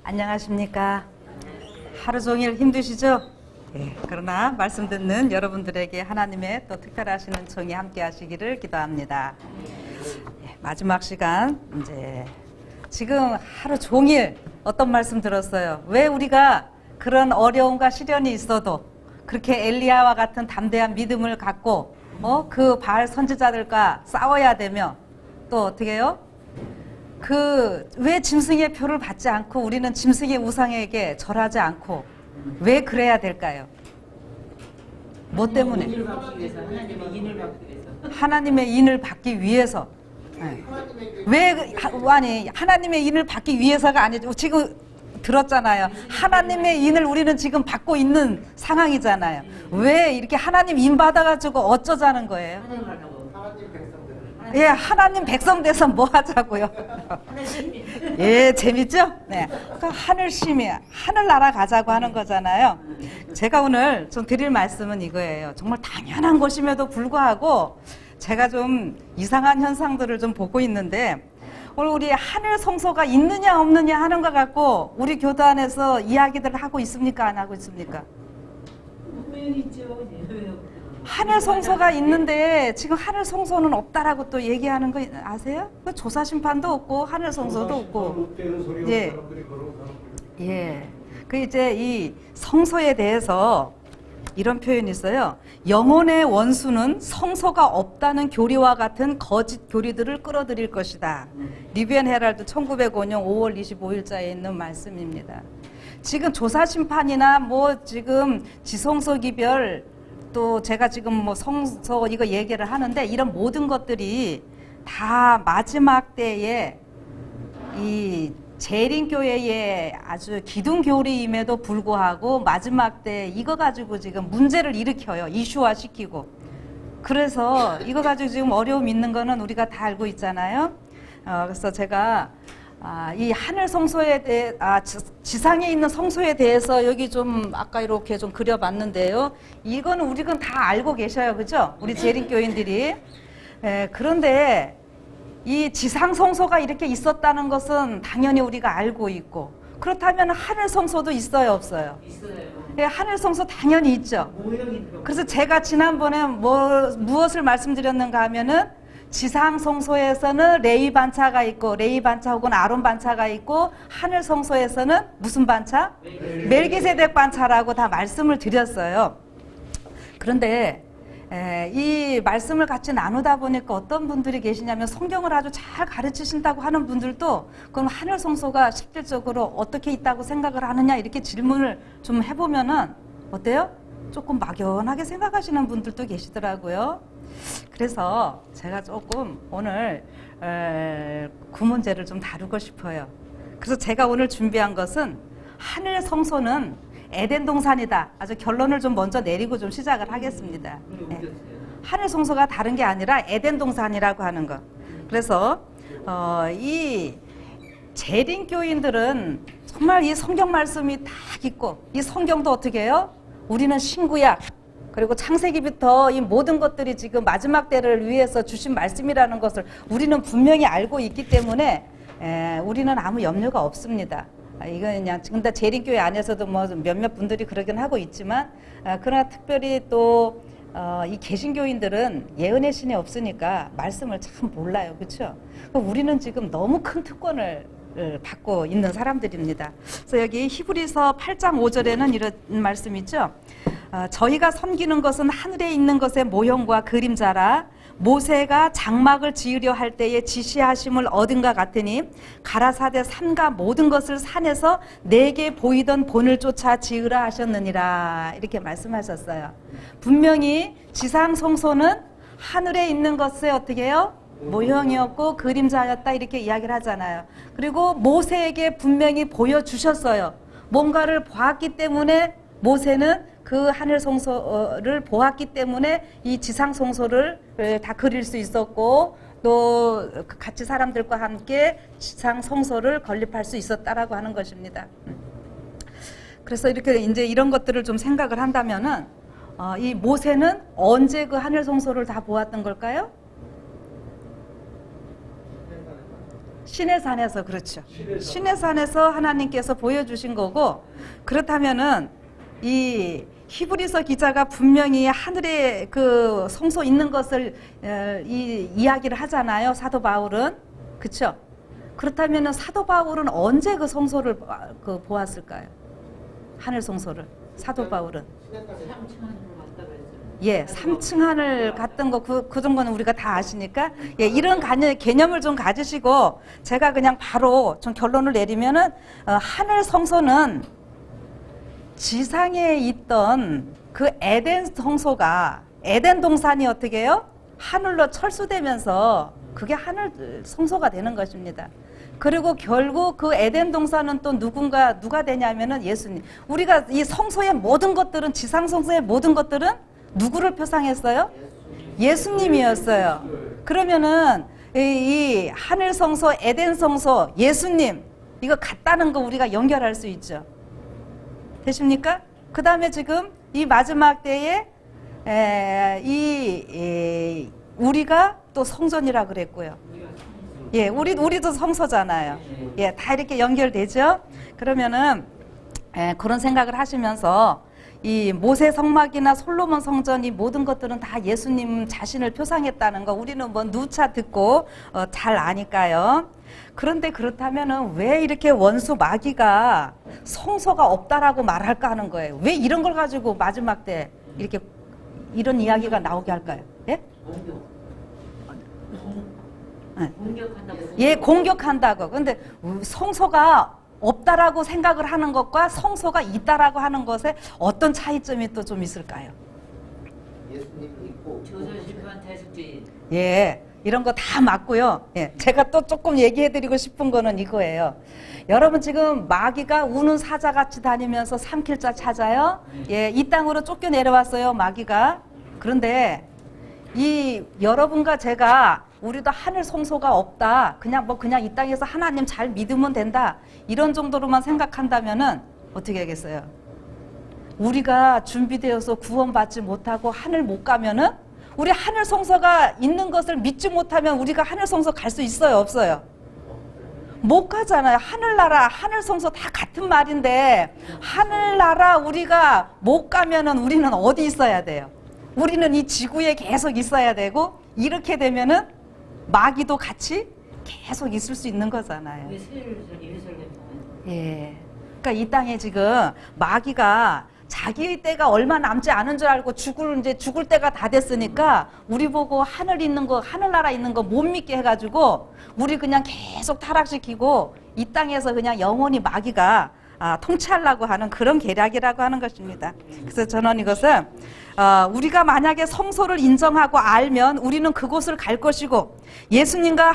안녕하십니까. 하루 종일 힘드시죠? 예, 그러나 말씀 듣는 여러분들에게 하나님의 또 특별하시는 종이 함께 하시기를 기도합니다. 예, 마지막 시간, 이제 지금 하루 종일 어떤 말씀 들었어요? 왜 우리가 그런 어려움과 시련이 있어도 그렇게 엘리야와 같은 담대한 믿음을 갖고 그 바알 선지자들과 싸워야 되며, 또 어떻게 해요? 왜 짐승의 표를 받지 않고 우리는 짐승의 우상에게 절하지 않고 왜 그래야 될까요? 뭐 때문에? 하나님의 인을 받기 위해서. 네. 아니 하나님의 인을 받기 위해서가 아니죠. 지금 들었잖아요. 하나님의 인을 우리는 지금 받고 있는 상황이잖아요. 왜 이렇게 하나님 인 받아가지고 어쩌자는 거예요? 예, 하나님 백성 돼서 뭐 하자고요? 예, 재밌죠? 네. 그 하늘심이, 하늘나라 가자고 하는 거잖아요. 제가 오늘 좀 드릴 말씀은 이거예요. 정말 당연한 것임에도 불구하고 제가 좀 이상한 현상들을 좀 보고 있는데, 오늘 우리 하늘 성소가 있느냐 없느냐 하는 것 갖고 우리 교단에서 이야기들을 하고 있습니까? 안 하고 있습니까? 하늘 성소가 있는데 지금 하늘 성소는 없다라고 또 얘기하는 거 아세요? 그 조사 심판도 없고 하늘 성소도 없고. 예. 예. 그 이제 이 성소에 대해서 이런 표현이 있어요. 영혼의 원수는 성소가 없다는 교리와 같은 거짓 교리들을 끌어들일 것이다. 리비안 헤럴드 1905년 5월 25일자에 있는 말씀입니다. 지금 조사 심판이나 뭐 지금 지성소 기별, 또 제가 지금 뭐 성서 이거 얘기를 하는데, 이런 모든 것들이 다 마지막 때에 이 재림교회의 아주 기둥 교리임에도 불구하고 마지막 때 이거 가지고 지금 문제를 일으켜요. 이슈화 시키고. 그래서 이거 가지고 지금 어려움 있는 거는 우리가 다 알고 있잖아요. 그래서 제가 이 하늘 성소에 대해, 지상에 있는 성소에 대해서 여기 좀 아까 이렇게 좀 그려봤는데요. 이거는 우리가 다 알고 계셔요, 그죠? 우리 재림교인들이. 그런데 이 지상 성소가 이렇게 있었다는 것은 당연히 우리가 알고 있고, 그렇다면 하늘 성소도 있어요, 없어요? 있어요. 하늘 성소 당연히 있죠. 그래서 제가 지난번에 무엇을 말씀드렸는가 하면은, 지상 성소에서는 레위 반차가 있고, 레위 반차 혹은 아론 반차가 있고, 하늘 성소에서는 무슨 반차? 멜기세덱 반차라고 다 말씀을 드렸어요. 그런데 이 말씀을 같이 나누다 보니까 어떤 분들이 계시냐면, 성경을 아주 잘 가르치신다고 하는 분들도 그럼 하늘 성소가 실질적으로 어떻게 있다고 생각을 하느냐, 이렇게 질문을 좀 해보면은 어때요? 조금 막연하게 생각하시는 분들도 계시더라고요. 그래서 제가 조금 오늘 그 문제를 좀 다루고 싶어요. 그래서 제가 오늘 준비한 것은 하늘 성소는 에덴 동산이다. 아주 결론을 좀 먼저 내리고 좀 시작을 하겠습니다. 네. 하늘 성소가 다른 게 아니라 에덴 동산이라고 하는 것. 그래서 이 재림교인들은 정말 이 성경 말씀이 딱 있고, 이 성경도 어떻게 해요? 우리는 신구약, 그리고 창세기부터 이 모든 것들이 지금 마지막 때를 위해서 주신 말씀이라는 것을 우리는 분명히 알고 있기 때문에 우리는 아무 염려가 없습니다. 이건 그냥 지금 다 재림교회 안에서도 뭐 몇몇 분들이 그러긴 하고 있지만, 그러나 특별히 또 이 개신교인들은 예언의 신이 없으니까 말씀을 참 몰라요, 그렇죠? 우리는 지금 너무 큰 특권을 받고 있는 사람들입니다. 그래서 여기 히브리서 8장 5절에는 이런 말씀이 있죠. 저희가 섬기는 것은 하늘에 있는 것의 모형과 그림자라, 모세가 장막을 지으려 할 때에 지시하심을 얻은 것 같으니 가라사대 산과 모든 것을 산에서 내게 보이던 본을 쫓아 지으라 하셨느니라, 이렇게 말씀하셨어요. 분명히 지상 성소는 하늘에 있는 것에 어떻게 해요? 모형이었고 그림자였다, 이렇게 이야기를 하잖아요. 그리고 모세에게 분명히 보여주셨어요. 뭔가를 보았기 때문에 모세는 그 하늘 성소를 보았기 때문에 이 지상 성소를 다 그릴 수 있었고, 또 같이 사람들과 함께 지상 성소를 건립할 수 있었다라고 하는 것입니다. 그래서 이렇게 이제 이런 것들을 좀 생각을 한다면은 이 모세는 언제 그 하늘 성소를 다 보았던 걸까요? 신의 산에서 그렇죠. 신의 산에서 하나님께서 보여주신 거고 그렇다면은 이 히브리서 기자가 분명히 하늘에 그 성소 있는 것을 이야기를 하잖아요. 사도 바울은 그렇죠. 그렇다면은 사도 바울은 언제 그 성소를 보았을까요? 하늘 성소를 사도 바울은 3층 하늘 갔던 거 그 정도는 우리가 다 아시니까 이런 개념을 좀 가지시고 제가 그냥 바로 좀 결론을 내리면은 하늘 성소는 지상에 있던 그 에덴 성소가 에덴 동산이 어떻게 해요? 하늘로 철수되면서 그게 하늘 성소가 되는 것입니다. 그리고 결국 그 에덴 동산은 또 누가 되냐면은 예수님. 우리가 이 성소의 모든 것들은 지상 성소의 모든 것들은 누구를 표상했어요? 예수님이었어요. 그러면은 이 하늘 성소, 에덴 성소, 예수님 이거 같다는 거 우리가 연결할 수 있죠. 되십니까? 그 다음에 지금 이 마지막 때에 우리가 또 성전이라 그랬고요. 우리도 성소잖아요. 다 이렇게 연결되죠. 그러면은 그런 생각을 하시면서 이 모세 성막이나 솔로몬 성전 이 모든 것들은 다 예수님 자신을 표상했다는 거 우리는 뭐 누차 듣고 잘 아니까요. 그런데 그렇다면은 왜 이렇게 원수 마귀가 성소가 없다라고 말할까 하는 거예요. 왜 이런 걸 가지고 마지막 때 이렇게 이런 이야기가 나오게 할까요? 예? 공격한다고. 공격한다고. 근데 성소가 없다라고 생각을 하는 것과 성소가 있다라고 하는 것에 어떤 차이점이 또 좀 있을까요? 예수님이 있고 조선신판 대속주의. 이런 거 다 맞고요. 제가 또 조금 얘기해드리고 싶은 거는 이거예요. 여러분 지금 마귀가 우는 사자같이 다니면서 삼킬 자 찾아요. 이 땅으로 쫓겨 내려왔어요, 마귀가. 그런데 이 여러분과 제가 우리도 하늘 성소가 없다. 그냥 이 땅에서 하나님 잘 믿으면 된다. 이런 정도로만 생각한다면은 어떻게 하겠어요? 우리가 준비되어서 구원받지 못하고 하늘 못 가면은 우리 하늘 성소가 있는 것을 믿지 못하면 우리가 하늘 성소 갈 수 있어요, 없어요? 못 가잖아요. 하늘나라, 하늘 성소 다 같은 말인데 하늘나라 우리가 못 가면은 우리는 어디 있어야 돼요? 우리는 이 지구에 계속 있어야 되고 이렇게 되면은 마귀도 같이 계속 있을 수 있는 거잖아요. 그러니까 이 땅에 지금 마귀가 자기 때가 얼마 남지 않은 줄 알고 죽을 때가 다 됐으니까 우리 보고 하늘 있는 거, 하늘나라 있는 거 못 믿게 해가지고 우리 그냥 계속 타락시키고 이 땅에서 그냥 영원히 마귀가 통치하려고 하는 그런 계략이라고 하는 것입니다. 그래서 저는 이것은 우리가 만약에 성소를 인정하고 알면 우리는 그곳을 갈 것이고 예수님과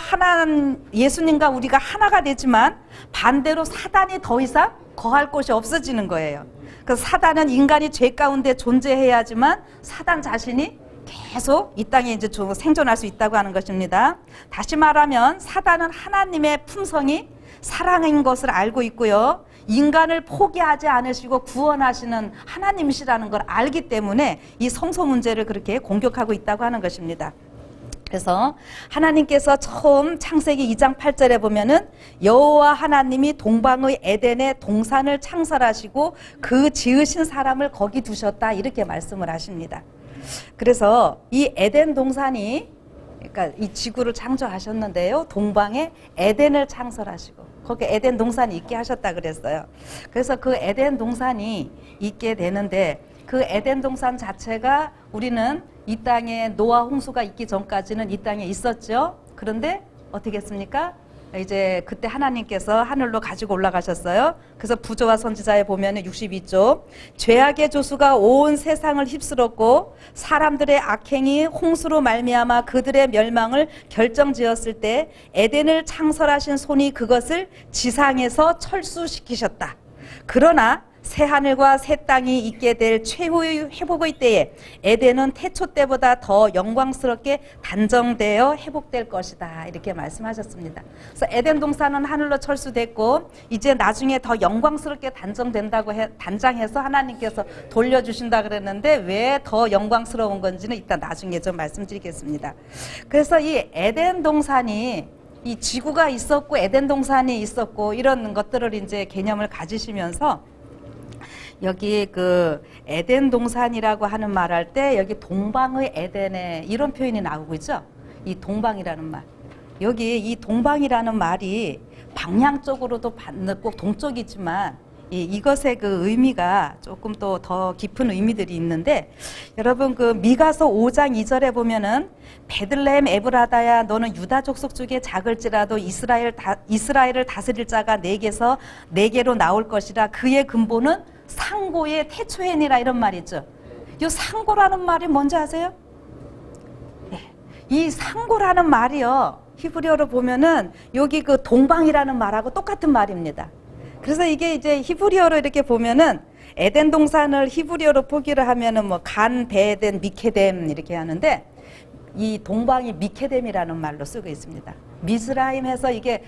우리가 하나가 되지만 반대로 사단이 더 이상 거할 곳이 없어지는 거예요. 그래서 사단은 인간이 죄 가운데 존재해야지만 사단 자신이 계속 이 땅에 이제 생존할 수 있다고 하는 것입니다. 다시 말하면 사단은 하나님의 품성이 사랑인 것을 알고 있고요. 인간을 포기하지 않으시고 구원하시는 하나님이시라는 걸 알기 때문에 이 성소 문제를 그렇게 공격하고 있다고 하는 것입니다. 그래서 하나님께서 처음 창세기 2장 8절에 보면은 여호와 하나님이 동방의 에덴에 동산을 창설하시고 그 지으신 사람을 거기 두셨다 이렇게 말씀을 하십니다. 그래서 이 에덴 동산이 그러니까 이 지구를 창조하셨는데요. 동방에 에덴을 창설하시고 거기 에덴 동산이 있게 하셨다 그랬어요. 그래서 그 에덴 동산이 있게 되는데 그 에덴 동산 자체가 우리는 이 땅에 노아 홍수가 있기 전까지는 이 땅에 있었죠. 그런데 어떻게 했습니까? 이제 그때 하나님께서 하늘로 가지고 올라가셨어요. 그래서 부조와 선지자에 보면 62조 죄악의 조수가 온 세상을 휩쓸었고 사람들의 악행이 홍수로 말미암아 그들의 멸망을 결정지었을 때 에덴을 창설하신 손이 그것을 지상에서 철수시키셨다. 그러나 새 하늘과 새 땅이 있게 될 최후의 회복의 때에 에덴은 태초 때보다 더 영광스럽게 단정되어 회복될 것이다. 이렇게 말씀하셨습니다. 그래서 에덴 동산은 하늘로 철수됐고 이제 나중에 더 영광스럽게 단장해서 하나님께서 돌려주신다 그랬는데 왜 더 영광스러운 건지는 이따 나중에 좀 말씀드리겠습니다. 그래서 이 에덴 동산이 이 지구가 있었고 에덴 동산이 있었고 이런 것들을 이제 개념을 가지시면서 여기 그 에덴 동산이라고 하는 말할 때 여기 동방의 에덴에 이런 표현이 나오고 있죠. 이 동방이라는 말. 여기 이 동방이라는 말이 방향적으로도 꼭 동쪽이지만 이것의 그 의미가 조금 또 더 깊은 의미들이 있는데 여러분 그 미가서 5장 2절에 보면은 베들레헴 에브라다야 너는 유다 족속 중에 작을지라도 이스라엘을 다스릴 자가 내게로 나올 것이라 그의 근본은 상고의 태초엔이라 이런 말이죠. 이 상고라는 말이 뭔지 아세요? 이 상고라는 말이요 히브리어로 보면은 여기 그 동방이라는 말하고 똑같은 말입니다. 그래서 이게 이제 히브리어로 이렇게 보면은 에덴 동산을 히브리어로 포기를 하면은 뭐 간, 베덴, 미케뎀 이렇게 하는데 이 동방이 미케뎀이라는 말로 쓰고 있습니다. 미스라임에서 이게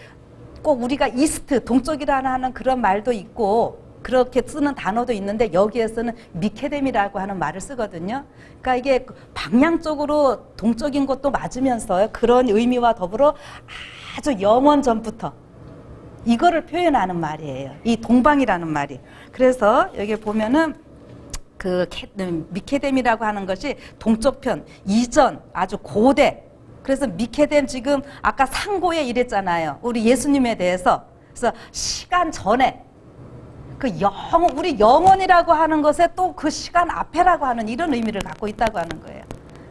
꼭 우리가 이스트, 동쪽이라는 하는 그런 말도 있고 그렇게 쓰는 단어도 있는데 여기에서는 미케뎀이라고 하는 말을 쓰거든요. 그러니까 이게 방향적으로 동쪽인 것도 맞으면서 그런 의미와 더불어 아주 영원 전부터 이거를 표현하는 말이에요. 이 동방이라는 말이. 그래서 여기 보면은 그 미케뎀이라고 하는 것이 동쪽편, 이전, 아주 고대. 그래서 미케뎀 지금 아까 상고에 이랬잖아요. 우리 예수님에 대해서. 그래서 시간 전에 우리 영원이라고 하는 것에 또 그 시간 앞에라고 하는 이런 의미를 갖고 있다고 하는 거예요.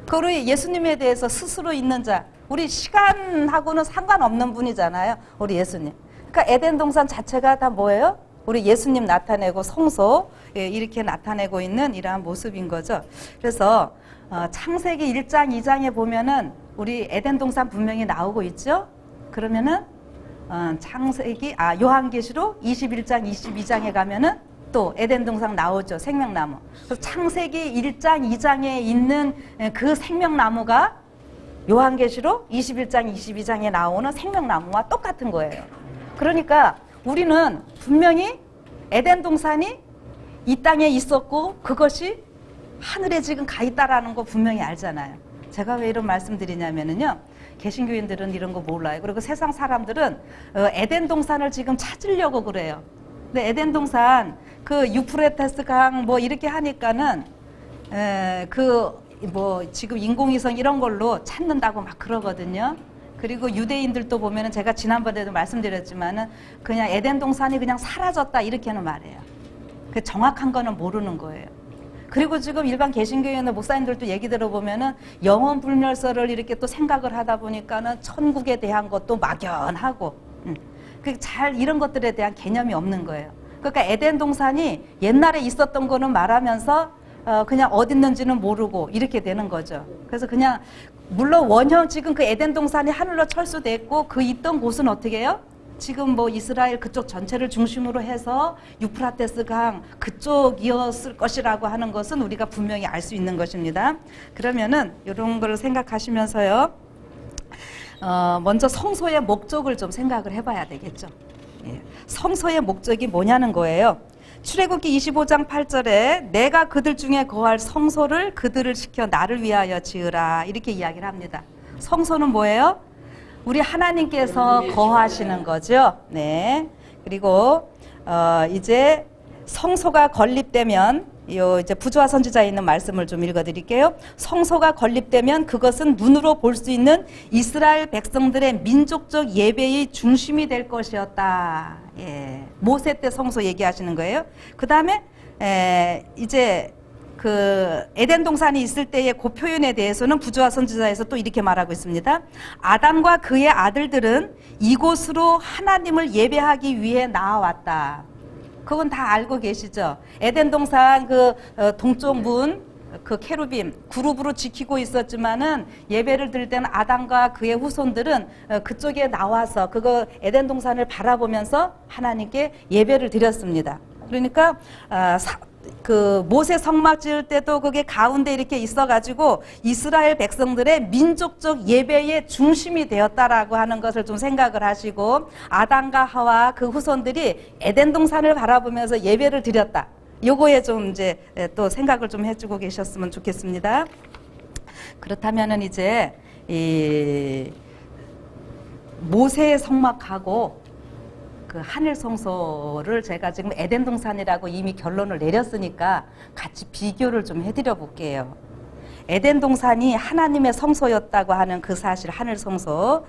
그리고 예수님에 대해서 스스로 있는 자, 우리 시간하고는 상관없는 분이잖아요. 우리 예수님. 그러니까 에덴 동산 자체가 다 뭐예요? 우리 예수님 나타내고 성소 이렇게 나타내고 있는 이러한 모습인 거죠. 그래서 창세기 1장 2장에 보면은 우리 에덴 동산 분명히 나오고 있죠. 그러면은 요한계시록 21장 22장에 가면은 또 에덴 동산 나오죠. 생명나무. 그래서 창세기 1장 2장에 있는 그 생명나무가 요한계시록 21장 22장에 나오는 생명나무와 똑같은 거예요. 그러니까 우리는 분명히 에덴 동산이 이 땅에 있었고 그것이 하늘에 지금 가 있다라는 거 분명히 알잖아요. 제가 왜 이런 말씀 드리냐면은요. 개신교인들은 이런 거 몰라요. 그리고 세상 사람들은 에덴 동산을 지금 찾으려고 그래요. 근데 에덴 동산 그 유프레테스 강 뭐 이렇게 하니까는 지금 인공위성 이런 걸로 찾는다고 막 그러거든요. 그리고 유대인들도 보면은 제가 지난번에도 말씀드렸지만은 그냥 에덴 동산이 그냥 사라졌다 이렇게는 말해요. 그 정확한 거는 모르는 거예요. 그리고 지금 일반 개신교회나 목사님들도 얘기 들어보면은 영원 불멸설을 이렇게 또 생각을 하다 보니까는 천국에 대한 것도 막연하고, 잘 이런 것들에 대한 개념이 없는 거예요. 그러니까 에덴 동산이 옛날에 있었던 거는 말하면서 그냥 어디 있는지는 모르고 이렇게 되는 거죠. 그래서 그냥 물론 원형 지금 그 에덴 동산이 하늘로 철수됐고 그 있던 곳은 어떻게 해요? 지금 뭐 이스라엘 그쪽 전체를 중심으로 해서 유프라테스 강 그쪽이었을 것이라고 하는 것은 우리가 분명히 알 수 있는 것입니다. 그러면은 이런 걸 생각하시면서요. 먼저 성소의 목적을 좀 생각을 해봐야 되겠죠. 예. 성소의 목적이 뭐냐는 거예요. 출애굽기 25장 8절에 내가 그들 중에 거할 성소를 그들을 시켜 나를 위하여 지으라 이렇게 이야기를 합니다. 성소는 뭐예요? 우리 하나님께서 거하시는 거죠. 네. 그리고 이제 성소가 건립되면 이제 부조화 선지자에 있는 말씀을 좀 읽어드릴게요. 성소가 건립되면 그것은 눈으로 볼 수 있는 이스라엘 백성들의 민족적 예배의 중심이 될 것이었다. 예. 모세 때 성소 얘기하시는 거예요. 그 다음에 이제 그 에덴 동산이 있을 때의 그 표현에 대해서는 부조화 선지자에서 또 이렇게 말하고 있습니다. 아담과 그의 아들들은 이곳으로 하나님을 예배하기 위해 나아왔다. 그건 다 알고 계시죠? 에덴 동산 그 동쪽 문, 그 케루빔 그룹으로 지키고 있었지만은 예배를 드릴 때는 아담과 그의 후손들은 그쪽에 나와서 그거 에덴 동산을 바라보면서 하나님께 예배를 드렸습니다. 그러니까 그 모세 성막 지을 때도 그게 가운데 이렇게 있어가지고 이스라엘 백성들의 민족적 예배의 중심이 되었다라고 하는 것을 좀 생각을 하시고 아담과 하와 그 후손들이 에덴 동산을 바라보면서 예배를 드렸다. 요거에 좀 이제 또 생각을 좀 해주고 계셨으면 좋겠습니다. 그렇다면은 이제 모세의 성막하고 그 하늘 성소를 제가 지금 에덴 동산이라고 이미 결론을 내렸으니까 같이 비교를 좀 해드려 볼게요. 에덴 동산이 하나님의 성소였다고 하는 그 사실, 하늘 성소,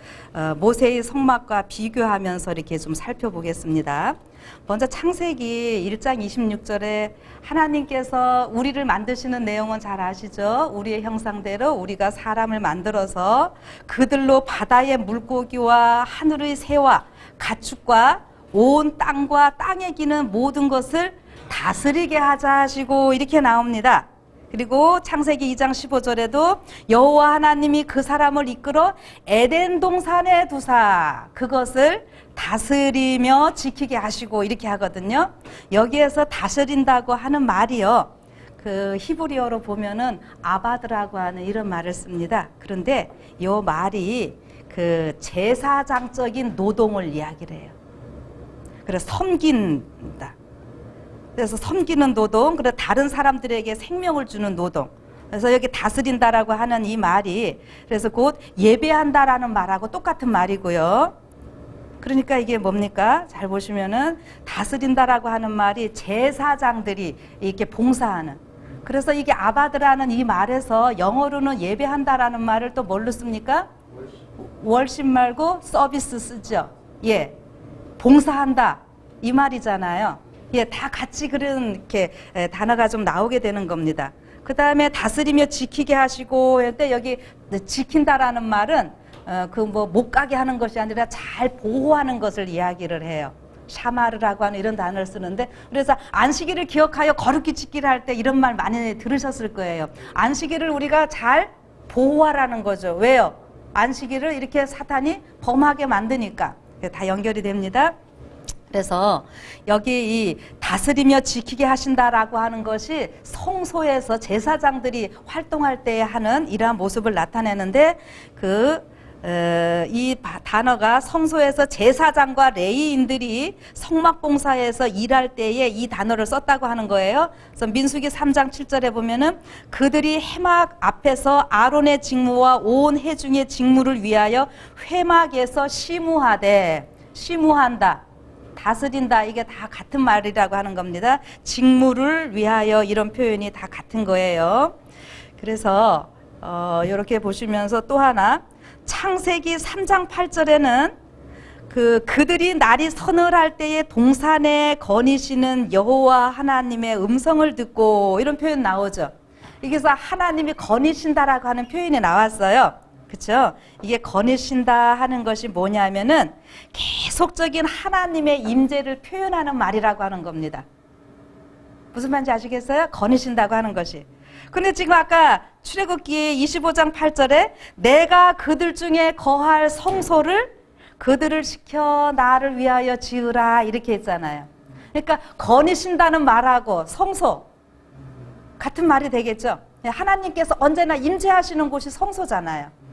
모세의 성막과 비교하면서 이렇게 좀 살펴보겠습니다. 먼저 창세기 1장 26절에 하나님께서 우리를 만드시는 내용은 잘 아시죠? 우리의 형상대로 우리가 사람을 만들어서 그들로 바다의 물고기와 하늘의 새와 가축과 온 땅과 땅에 기는 모든 것을 다스리게 하자 하시고 이렇게 나옵니다. 그리고 창세기 2장 15절에도 여호와 하나님이 그 사람을 이끌어 에덴 동산에 두사 그것을 다스리며 지키게 하시고 이렇게 하거든요. 여기에서 다스린다고 하는 말이요, 그 히브리어로 보면은 아바드라고 하는 이런 말을 씁니다. 그런데 이 말이 그 제사장적인 노동을 이야기를 해요. 그래서 섬긴다. 그래서 섬기는 노동, 그리고 다른 사람들에게 생명을 주는 노동. 그래서 여기 다스린다라고 하는 이 말이 그래서 곧 예배한다라는 말하고 똑같은 말이고요. 그러니까 이게 뭡니까? 잘 보시면은 다스린다라고 하는 말이 제사장들이 이렇게 봉사하는. 그래서 이게 아바드라는 이 말에서 영어로는 예배한다라는 말을 또 뭘로 씁니까? 월십 말고 서비스 쓰죠. 예, 봉사한다 이 말이잖아요. 예, 다 같이 그런 이렇게 단어가 좀 나오게 되는 겁니다. 그 다음에 다스리며 지키게 하시고, 근데 여기 지킨다라는 말은 그 뭐 못 가게 하는 것이 아니라 잘 보호하는 것을 이야기를 해요. 샤마르라고 하는 이런 단어를 쓰는데, 그래서 안식일을 기억하여 거룩히 지키라 할 때 이런 말 많이 들으셨을 거예요. 안식일을 우리가 잘 보호하라는 거죠. 왜요? 안식일을 이렇게 사탄이 범하게 만드니까. 다 연결이 됩니다. 그래서 여기 이 다스리며 지키게 하신다라고 하는 것이 성소에서 제사장들이 활동할 때 하는 이러한 모습을 나타내는데, 이 단어가 성소에서 제사장과 레위인들이 성막봉사에서 일할 때에 이 단어를 썼다고 하는 거예요. 그래서 민수기 3장 7절에 보면은 그들이 회막 앞에서 아론의 직무와 온 회중의 직무를 위하여 회막에서 심우하되, 심우한다, 다스린다, 이게 다 같은 말이라고 하는 겁니다. 직무를 위하여 이런 표현이 다 같은 거예요. 그래서 이렇게 보시면서 또 하나, 창세기 3장 8절에는 그들이 날이 서늘할 때에 동산에 거니시는 여호와 하나님의 음성을 듣고 이런 표현 나오죠. 여기서 하나님이 거니신다라고 하는 표현이 나왔어요. 그렇죠? 이게 거니신다 하는 것이 뭐냐면은 계속적인 하나님의 임재를 표현하는 말이라고 하는 겁니다. 무슨 말인지 아시겠어요? 거니신다고 하는 것이. 근데 지금 아까 출애굽기 25장 8절에 내가 그들 중에 거할 성소를 그들을 시켜 나를 위하여 지으라 이렇게 했잖아요. 그러니까 거니신다는 말하고 성소 같은 말이 되겠죠. 하나님께서 언제나 임재하시는 곳이 성소잖아요.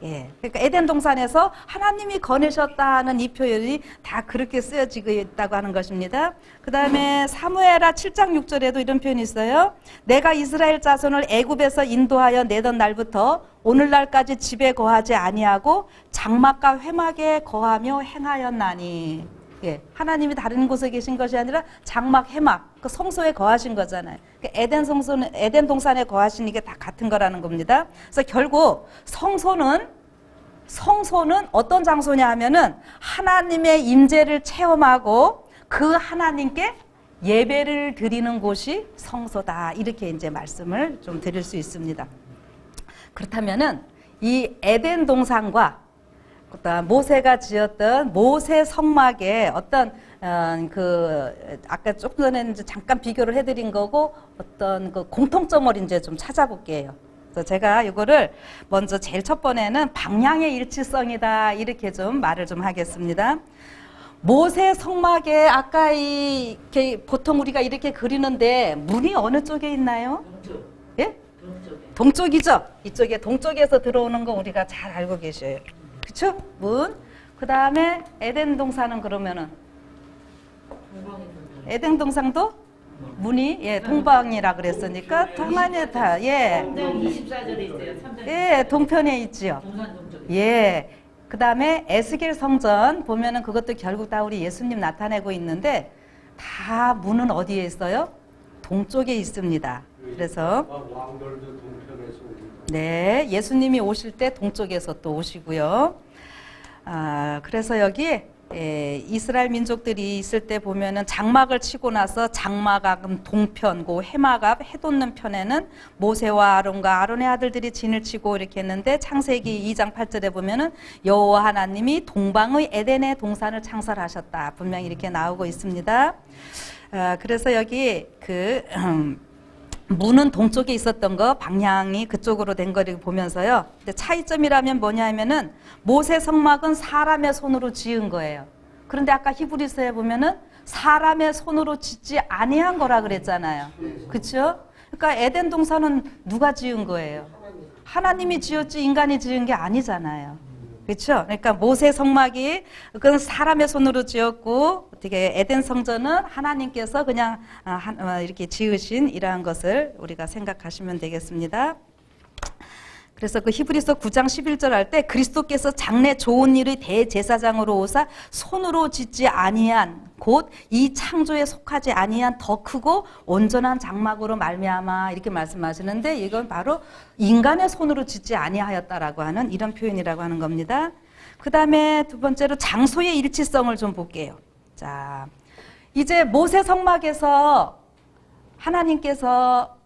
예, 그러니까 에덴 동산에서 하나님이 거느셨다는 이 표현이 다 그렇게 쓰여지고 있다고 하는 것입니다. 그 다음에 사무엘하 7장 6절에도 이런 표현이 있어요. 내가 이스라엘 자손을 애굽에서 인도하여 내던 날부터 오늘날까지 집에 거하지 아니하고 장막과 회막에 거하며 행하였나니. 예, 하나님이 다른 곳에 계신 것이 아니라 장막, 회막, 그 성소에 거하신 거잖아요. 에덴 성소는, 에덴 동산에 거하신 이게 다 같은 거라는 겁니다. 그래서 결국 성소는 어떤 장소냐 하면은 하나님의 임재를 체험하고 그 하나님께 예배를 드리는 곳이 성소다. 이렇게 이제 말씀을 좀 드릴 수 있습니다. 그렇다면은 이 에덴 동산과 모세가 지었던 모세 성막의 어떤 아까 조금 전에 이제 잠깐 비교를 해드린 거고 어떤 그 공통점을 이제 좀 찾아볼게요. 그래서 제가 이거를 먼저 제일 첫 번에는 방향의 일치성이다 이렇게 좀 말을 좀 하겠습니다. 모세 성막에 아까 이렇게 보통 우리가 이렇게 그리는데 문이 어느 쪽에 있나요? 동쪽. 예? 동쪽에. 동쪽이죠. 이쪽에 동쪽에서 들어오는 거 우리가 잘 알고 계셔요. 그쵸? 문. 그 다음에 에덴 동산은 그러면은 에덴 동산도 문이 예 동방이라 그랬으니까 동안에 다 예. 3장 24절에 있어요. 3장 예 동편에 있지요. 동산 동쪽에. 예 그 다음에 에스겔 성전 보면은 그것도 결국 다 우리 예수님 나타내고 있는데 다 문은 어디에 있어요? 동쪽에 있습니다. 그래서 왕들도 동편에서 오고. 네, 예수님이 오실 때 동쪽에서 또 오시고요. 그래서 여기 이스라엘 민족들이 있을 때 보면은 장막을 치고 나서 장막은 동편고 해막앞 해돋는 편에는 모세와 아론과 아론의 아들들이 진을 치고 이렇게 했는데 창세기 2장 8절에 보면은 여호와 하나님이 동방의 에덴의 동산을 창설하셨다. 분명히 이렇게 나오고 있습니다. 그래서 여기 문은 동쪽에 있었던 거 방향이 그쪽으로 된 거를 보면서요. 근데 차이점이라면 뭐냐면은 모세 성막은 사람의 손으로 지은 거예요. 그런데 아까 히브리서에 보면은 사람의 손으로 짓지 아니한 거라 그랬잖아요. 그렇죠? 그러니까 에덴 동산은 누가 지은 거예요? 하나님이 지었지 인간이 지은 게 아니잖아요. 그렇죠? 그러니까 모세 성막이 그건 사람의 손으로 지었고 어떻게 에덴 성전은 하나님께서 그냥 이렇게 지으신 이러한 것을 우리가 생각하시면 되겠습니다. 그래서 그 히브리서 9장 11절 할 때 그리스도께서 장래 좋은 일의 대제사장으로 오사 손으로 짓지 아니한 곧 이 창조에 속하지 아니한 더 크고 온전한 장막으로 말미암아 이렇게 말씀하시는데 이건 바로 인간의 손으로 짓지 아니하였다라고 하는 이런 표현이라고 하는 겁니다. 그 다음에 두 번째로 장소의 일치성을 좀 볼게요. 자, 이제 모세 성막에서 하나님께서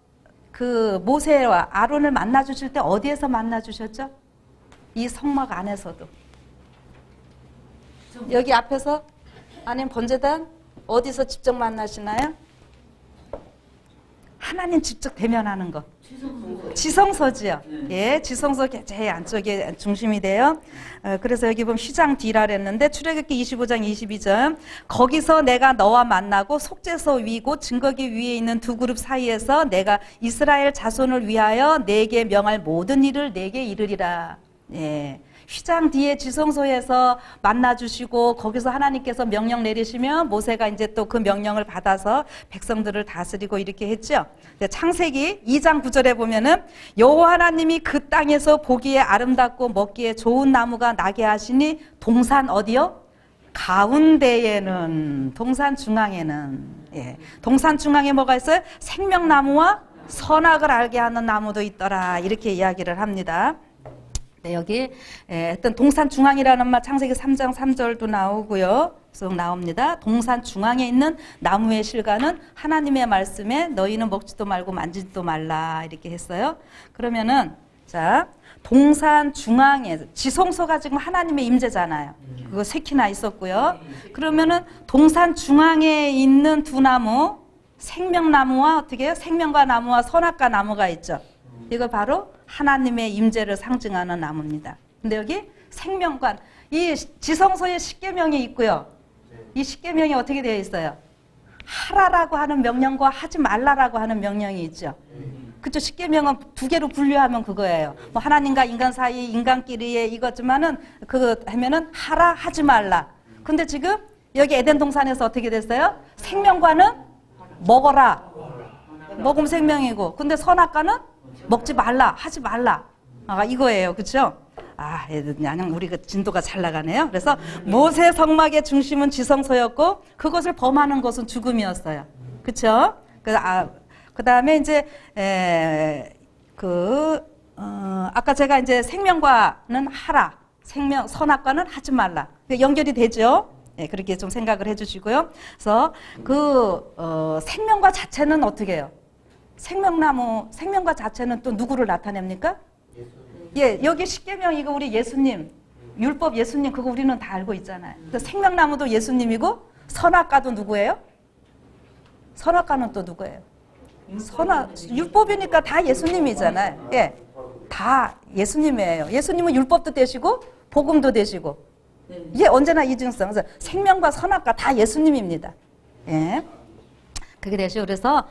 그 모세와 아론을 만나 주실 때 어디에서 만나 주셨죠? 이 성막 안에서도. 여기 앞에서 아니면 번제단 어디서 직접 만나시나요? 하나님 직접 대면하는 거. 지성소지요. 예, 지성소 제일 안쪽에 중심이 돼요. 그래서 여기 보면 휘장 뒤라 그랬는데 출애굽기 25장 22절 거기서 내가 너와 만나고 속죄소 위고 증거기 위에 있는 두 그룹 사이에서 내가 이스라엘 자손을 위하여 내게 명할 모든 일을 내게 이르리라. 예. 휘장 뒤에 지성소에서 만나주시고 거기서 하나님께서 명령 내리시면 모세가 이제 또 그 명령을 받아서 백성들을 다스리고 이렇게 했죠. 창세기 2장 9절에 보면은 여호와 하나님이 그 땅에서 보기에 아름답고 먹기에 좋은 나무가 나게 하시니 동산 어디요? 가운데에는 동산 중앙에는 동산 중앙에 뭐가 있어요? 생명나무와 선악을 알게 하는 나무도 있더라 이렇게 이야기를 합니다. 네, 여기 어떤 동산 중앙이라는 말 창세기 3장 3절도 나오고요. 계속 나옵니다. 동산 중앙에 있는 나무의 실과는 하나님의 말씀에 너희는 먹지도 말고 만지지도 말라 이렇게 했어요. 그러면은 자 동산 중앙에 지성소가 지금 하나님의 임재잖아요. 그거 새키나 있었고요. 그러면은 동산 중앙에 있는 두 나무 생명나무와 어떻게 해요? 생명과 나무와 선악과 나무가 있죠. 이거 바로 하나님의 임재를 상징하는 나무입니다. 근데 여기 생명관, 이 지성소에 십계명이 있고요. 이 십계명이 어떻게 되어 있어요? 하라라고 하는 명령과 하지 말라라고 하는 명령이 있죠. 그쵸? 십계명은 두 개로 분류하면 그거예요. 뭐 하나님과 인간 사이, 인간끼리의 이거지만은 그거 하면은 하라, 하지 말라. 근데 지금 여기 에덴 동산에서 어떻게 됐어요? 생명과는 먹어라. 먹으면 생명이고, 근데 선악과는 먹지 말라, 하지 말라. 이거예요. 그렇죠? 그냥 우리가 진도가 잘 나가네요. 그래서 모세 성막의 중심은 지성소였고 그것을 범하는 것은 죽음이었어요. 그렇죠? 그다음에 이제 아까 제가 이제 생명과는 하라, 선악과는 하지 말라. 연결이 되죠? 네, 그렇게 좀 생각을 해주시고요. 그래서 생명과 자체는 어떻게 해요? 생명과 자체는 또 누구를 나타냅니까? 예, 여기 십계명 이거 우리 예수님, 율법 예수님 그거 우리는 다 알고 있잖아요. 생명나무도 예수님이고 선악과도 누구예요? 선악과는 또 누구예요? 율법이니까 다 예수님이잖아요. 예, 다 예수님이에요. 예수님은 율법도 되시고 복음도 되시고 이게 언제나 이중성. 그래서 생명과 선악과 다 예수님입니다. 예, 그게 되시고 그래서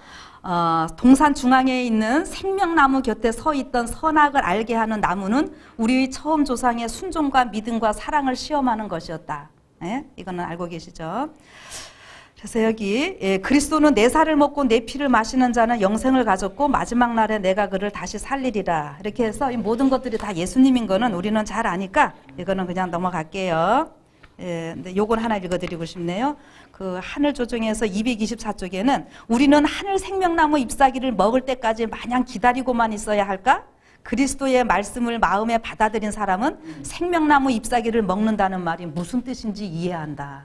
동산 중앙에 있는 생명나무 곁에 서 있던 선악을 알게 하는 나무는 우리의 처음 조상의 순종과 믿음과 사랑을 시험하는 것이었다. 예? 이거는 알고 계시죠? 그래서 여기 그리스도는 내 살을 먹고 내 피를 마시는 자는 영생을 가졌고 마지막 날에 내가 그를 다시 살리리라. 이렇게 해서 이 모든 것들이 다 예수님인 거는 우리는 잘 아니까 이거는 그냥 넘어갈게요. 근데 요건 하나 읽어드리고 싶네요. 그 하늘 조정에서 224쪽에는 우리는 하늘 생명나무 잎사귀를 먹을 때까지 마냥 기다리고만 있어야 할까? 그리스도의 말씀을 마음에 받아들인 사람은 생명나무 잎사귀를 먹는다는 말이 무슨 뜻인지 이해한다.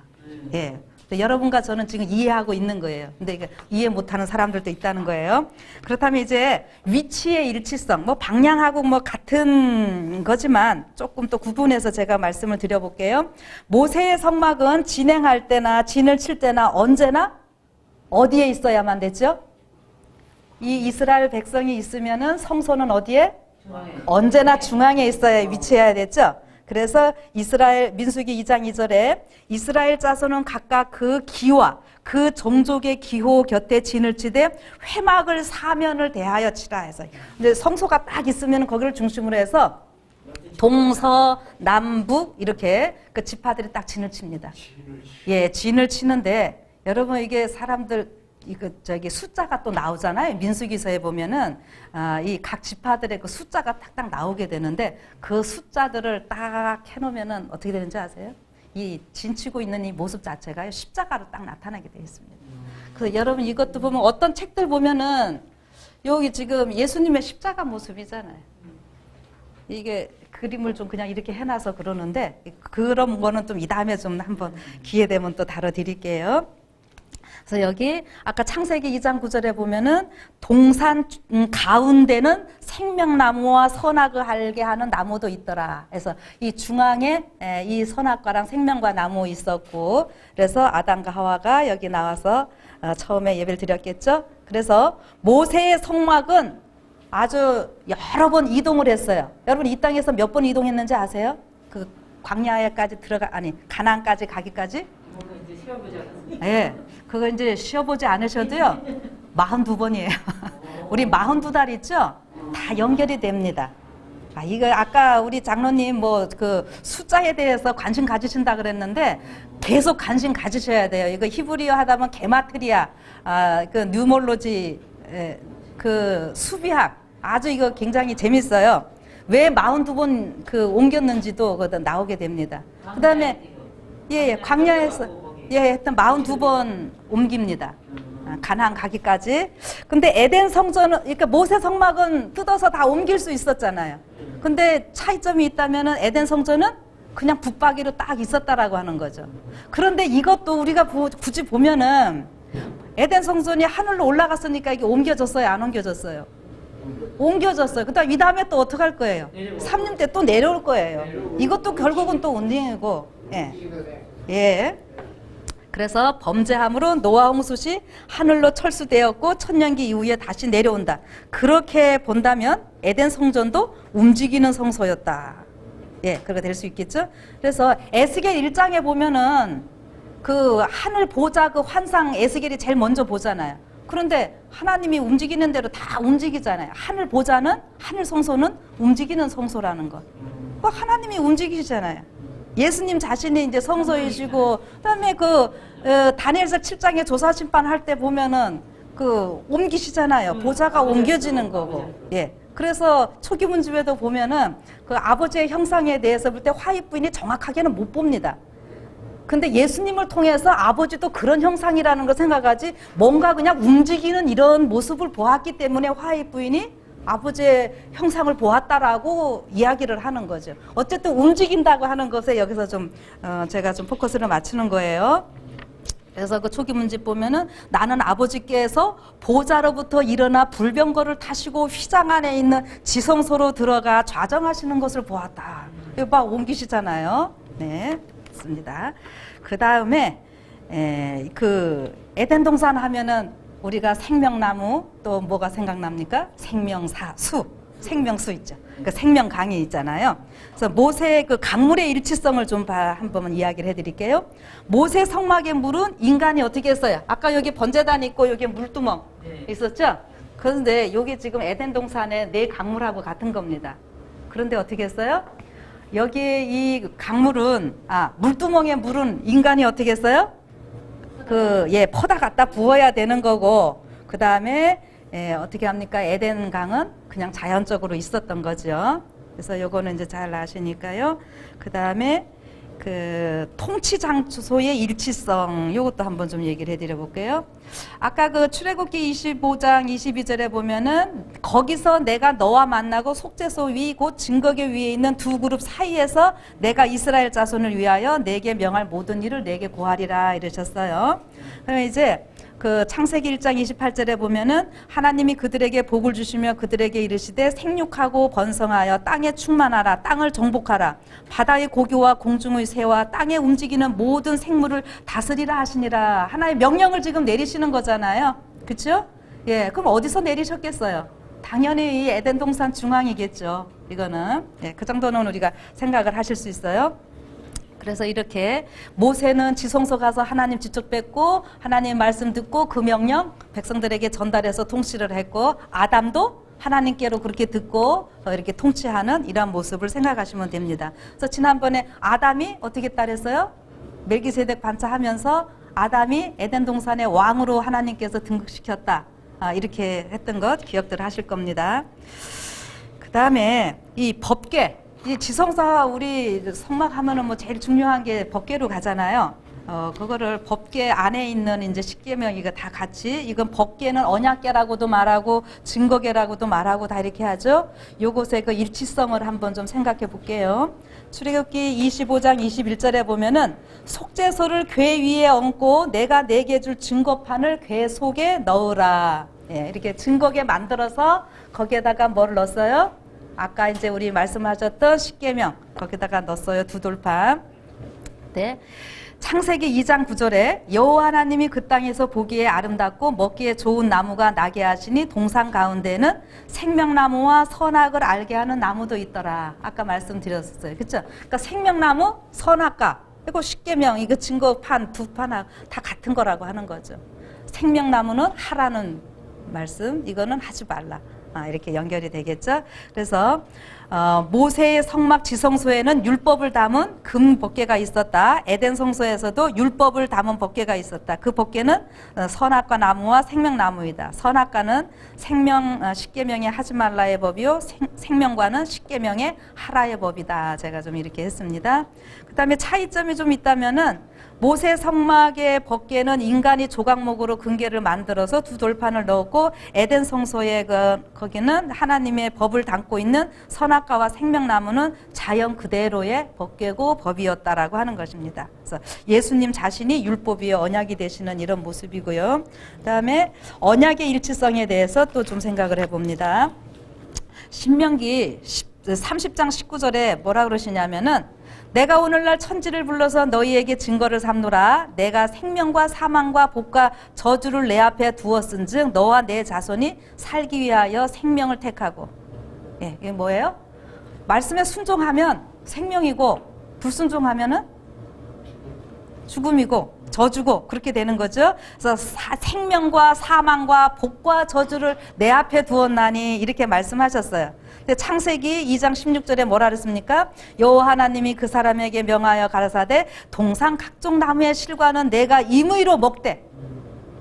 예. 여러분과 저는 지금 이해하고 있는 거예요. 근데 이게 이해 못하는 사람들도 있다는 거예요. 그렇다면 이제 위치의 일치성, 뭐 방향하고 뭐 같은 거지만 조금 또 구분해서 제가 말씀을 드려볼게요. 모세의 성막은 진행할 때나 진을 칠 때나 언제나 어디에 있어야만 되죠? 이 이스라엘 백성이 있으면은 성소는 어디에? 중앙에. 언제나 중앙에 있어야 위치해야 되죠? 그래서 이스라엘 민수기 2장 2절에 이스라엘 자손은 각각 그 기와 그 종족의 기호 곁에 진을 치되 회막을 사면을 대하여 치라 해서 근데 성소가 딱 있으면 거기를 중심으로 해서 동서 남북 이렇게 그 지파들이 딱 진을 칩니다. 예, 진을 치는데 여러분 이게 사람들 이거 저기 숫자가 또 나오잖아요. 민수기서에 보면은 이 각 지파들의 그 숫자가 딱딱 나오게 되는데 그 숫자들을 딱 해놓으면은 어떻게 되는지 아세요? 이 진치고 있는 이 모습 자체가 십자가로 딱 나타나게 되어 있습니다. 그래서 여러분 이것도 보면 어떤 책들 보면은 여기 지금 예수님의 십자가 모습이잖아요. 이게 그림을 좀 그냥 이렇게 해놔서 그러는데 그런 거는 좀 이 다음에 좀 한번 기회 되면 또 다뤄드릴게요. 그래서 여기 아까 창세기 2장 9절에 보면은 동산 가운데는 생명나무와 선악을 알게 하는 나무도 있더라. 그래서 이 중앙에 이 선악과랑 생명과 나무 있었고, 그래서 아담과 하와가 여기 나와서 처음에 예배를 드렸겠죠. 그래서 모세의 성막은 아주 여러 번 이동을 했어요. 여러분 이 땅에서 몇 번 이동했는지 아세요? 그 광야에까지 가나안까지 가기까지? 이제 시험보지 않았습니다. 예, 그거 이제 쉬어보지 않으셔도요, 42번이에요. 우리 42달 있죠? 다 연결이 됩니다. 이거 아까 우리 장로님 뭐 그 숫자에 대해서 관심 가지신다 그랬는데 계속 관심 가지셔야 돼요. 이거 히브리어 하다 보면 게마트리아, 그 뉴몰로지, 그 수비학 아주 이거 굉장히 재밌어요. 왜 42번 그 옮겼는지도 거기다 나오게 됩니다. 그 다음에 예, 광야에서 했던 42번 옮깁니다. 가나안 가기까지. 근데 에덴 성전은, 그러니까 모세 성막은 뜯어서 다 옮길 수 있었잖아요. 근데 차이점이 있다면은 에덴 성전은 그냥 붙박이로 딱 있었다라고 하는 거죠. 그런데 이것도 우리가 굳이 보면은 에덴 성전이 하늘로 올라갔으니까 이게 옮겨졌어요, 안 옮겨졌어요? 옮겨졌어요. 이 다음에 또 어떻게 할 거예요? 3년 때 또 내려올 거예요. 이것도 결국은 또 운명이고, 예. 그래서 범죄함으로 노아 홍수시 하늘로 철수되었고 천년기 이후에 다시 내려온다. 그렇게 본다면 에덴 성전도 움직이는 성소였다. 예, 그렇게 될 수 있겠죠. 그래서 에스겔 1장에 보면은 그 하늘 보자 그 환상 에스겔이 제일 먼저 보잖아요. 그런데 하나님이 움직이는 대로 다 움직이잖아요. 하늘 보자는, 하늘 성소는 움직이는 성소라는 것. 하나님이 움직이시잖아요. 예수님 자신이 이제 성소이시고, 그다음에 다니엘서 7장에 조사 심판할 때 보면은 옮기시잖아요. 보좌가 옮겨지는 거고. 예. 그래서 초기문집에도 보면은 그 아버지의 형상에 대해서 볼 때 화입부인이 정확하게는 못 봅니다. 근데 예수님을 통해서 아버지도 그런 형상이라는 걸 생각하지 뭔가 그냥 움직이는 이런 모습을 보았기 때문에 화입부인이 아버지의 형상을 보았다라고 이야기를 하는 거죠. 어쨌든 움직인다고 하는 것에 여기서 좀 제가 좀 포커스를 맞추는 거예요. 그래서 그 초기 문집 보면은 나는 아버지께서 보좌로부터 일어나 불병거를 타시고 휘장 안에 있는 지성소로 들어가 좌정하시는 것을 보았다. 이거 봐 옮기시잖아요. 네, 맞습니다. 그 다음에 그 에덴 동산 하면은 우리가 생명나무 또 뭐가 생각납니까? 생명수 있죠. 그 생명강이 있잖아요. 그래서 모세의 그 강물의 일치성을 좀 한번 이야기를 해드릴게요. 모세 성막의 물은 인간이 어떻게 했어요? 아까 여기 번제단 있고 여기 물두멍 있었죠? 그런데 여기 지금 에덴 동산의 네 강물하고 같은 겁니다. 그런데 어떻게 했어요? 여기 이 강물은 물두멍의 물은 인간이 어떻게 했어요? 퍼다 갖다 부어야 되는 거고, 그 다음에 어떻게 합니까? 에덴 강은 그냥 자연적으로 있었던 거죠. 그래서 요거는 이제 잘 아시니까요. 그 다음에 그 통치 장소의 일치성, 요것도 한번 좀 얘기를 해드려 볼게요. 아까 그 출애굽기 25장 22절에 보면은 거기서 내가 너와 만나고 속죄소 위 곧 증거궤 위에 있는 두 그룹 사이에서 내가 이스라엘 자손을 위하여 내게 명할 모든 일을 내게 고하리라 이러셨어요. 그러면 이제 그 창세기 1장 28절에 보면은 하나님이 그들에게 복을 주시며 그들에게 이르시되 생육하고 번성하여 땅에 충만하라, 땅을 정복하라, 바다의 고기와 공중의 새와 땅에 움직이는 모든 생물을 다스리라 하시니라. 하나의 명령을 지금 내리시는 거잖아요. 그렇죠? 예, 그럼 어디서 내리셨겠어요? 당연히 이 에덴 동산 중앙이겠죠. 이거는 그 정도는 우리가 생각을 하실 수 있어요. 그래서 이렇게 모세는 지성소 가서 하나님 직접 뵙고 하나님 말씀 듣고 그 명령 백성들에게 전달해서 통치를 했고, 아담도 하나님께로 그렇게 듣고 이렇게 통치하는 이러한 모습을 생각하시면 됩니다. 그래서 지난번에 아담이 어떻게 따랐어요? 멜기세덱 반차하면서 아담이 에덴 동산의 왕으로 하나님께서 등극시켰다. 이렇게 했던 것 기억들 하실 겁니다. 그 다음에 이 법궤, 이 지성사 우리 성막하면은 뭐 제일 중요한 게 법궤로 가잖아요. 그거를 법궤 안에 있는 이제 십계명 이거 다 같이, 이건 법궤는 언약궤라고도 말하고 증거궤라고도 말하고 다 이렇게 하죠. 요것의 그 일치성을 한번 좀 생각해 볼게요. 출애굽기 25장 21절에 보면은 속죄소를 궤 위에 얹고 내가 내게 줄 증거판을 궤 속에 넣으라. 예, 이렇게 증거궤 만들어서 거기에다가 뭘 넣었어요? 아까 이제 우리 말씀하셨던 십계명 거기다가 넣었어요. 두 돌판. 네. 창세기 2장 9절에 여호와 하나님이 그 땅에서 보기에 아름답고 먹기에 좋은 나무가 나게 하시니 동산 가운데는 생명나무와 선악을 알게 하는 나무도 있더라. 아까 말씀드렸었어요. 그렇죠? 그러니까 생명나무, 선악과 그리고 십계명 이거 증거판 두 판하고 다 같은 거라고 하는 거죠. 생명나무는 하라는 말씀, 이거는 하지 말라. 이렇게 연결이 되겠죠. 그래서 모세의 성막 지성소에는 율법을 담은 금 법궤가 있었다. 에덴 성소에서도 율법을 담은 법궤가 있었다. 그 법궤는 선악과 나무와 생명나무이다. 선악과는 십계명의 하지 말라의 법이요, 생명과는 십계명의 하라의 법이다. 제가 좀 이렇게 했습니다. 그 다음에 차이점이 좀 있다면은 모세 성막의 법궤는 인간이 조각목으로 근궤를 만들어서 두 돌판을 넣었고, 에덴 성소의 거기는 하나님의 법을 담고 있는 선악과와 생명나무는 자연 그대로의 법궤고 법이었다라고 하는 것입니다. 그래서 예수님 자신이 율법이요 언약이 되시는 이런 모습이고요. 그다음에 언약의 일치성에 대해서 또 좀 생각을 해봅니다. 신명기 30장 19절에 뭐라 그러시냐면은 내가 오늘날 천지를 불러서 너희에게 증거를 삼노라. 내가 생명과 사망과 복과 저주를 내 앞에 두었은즉 너와 내 자손이 살기 위하여 생명을 택하고. 예, 이게 뭐예요? 말씀에 순종하면 생명이고 불순종하면은 죽음이고 저주고 그렇게 되는 거죠. 그래서 생명과 사망과 복과 저주를 내 앞에 두었나니 이렇게 말씀하셨어요. 창세기 2장 16절에 뭐라 그랬습니까? 여호와 하나님이 그 사람에게 명하여 가라사대 동산 각종 나무의 실과는 내가 임의로 먹되,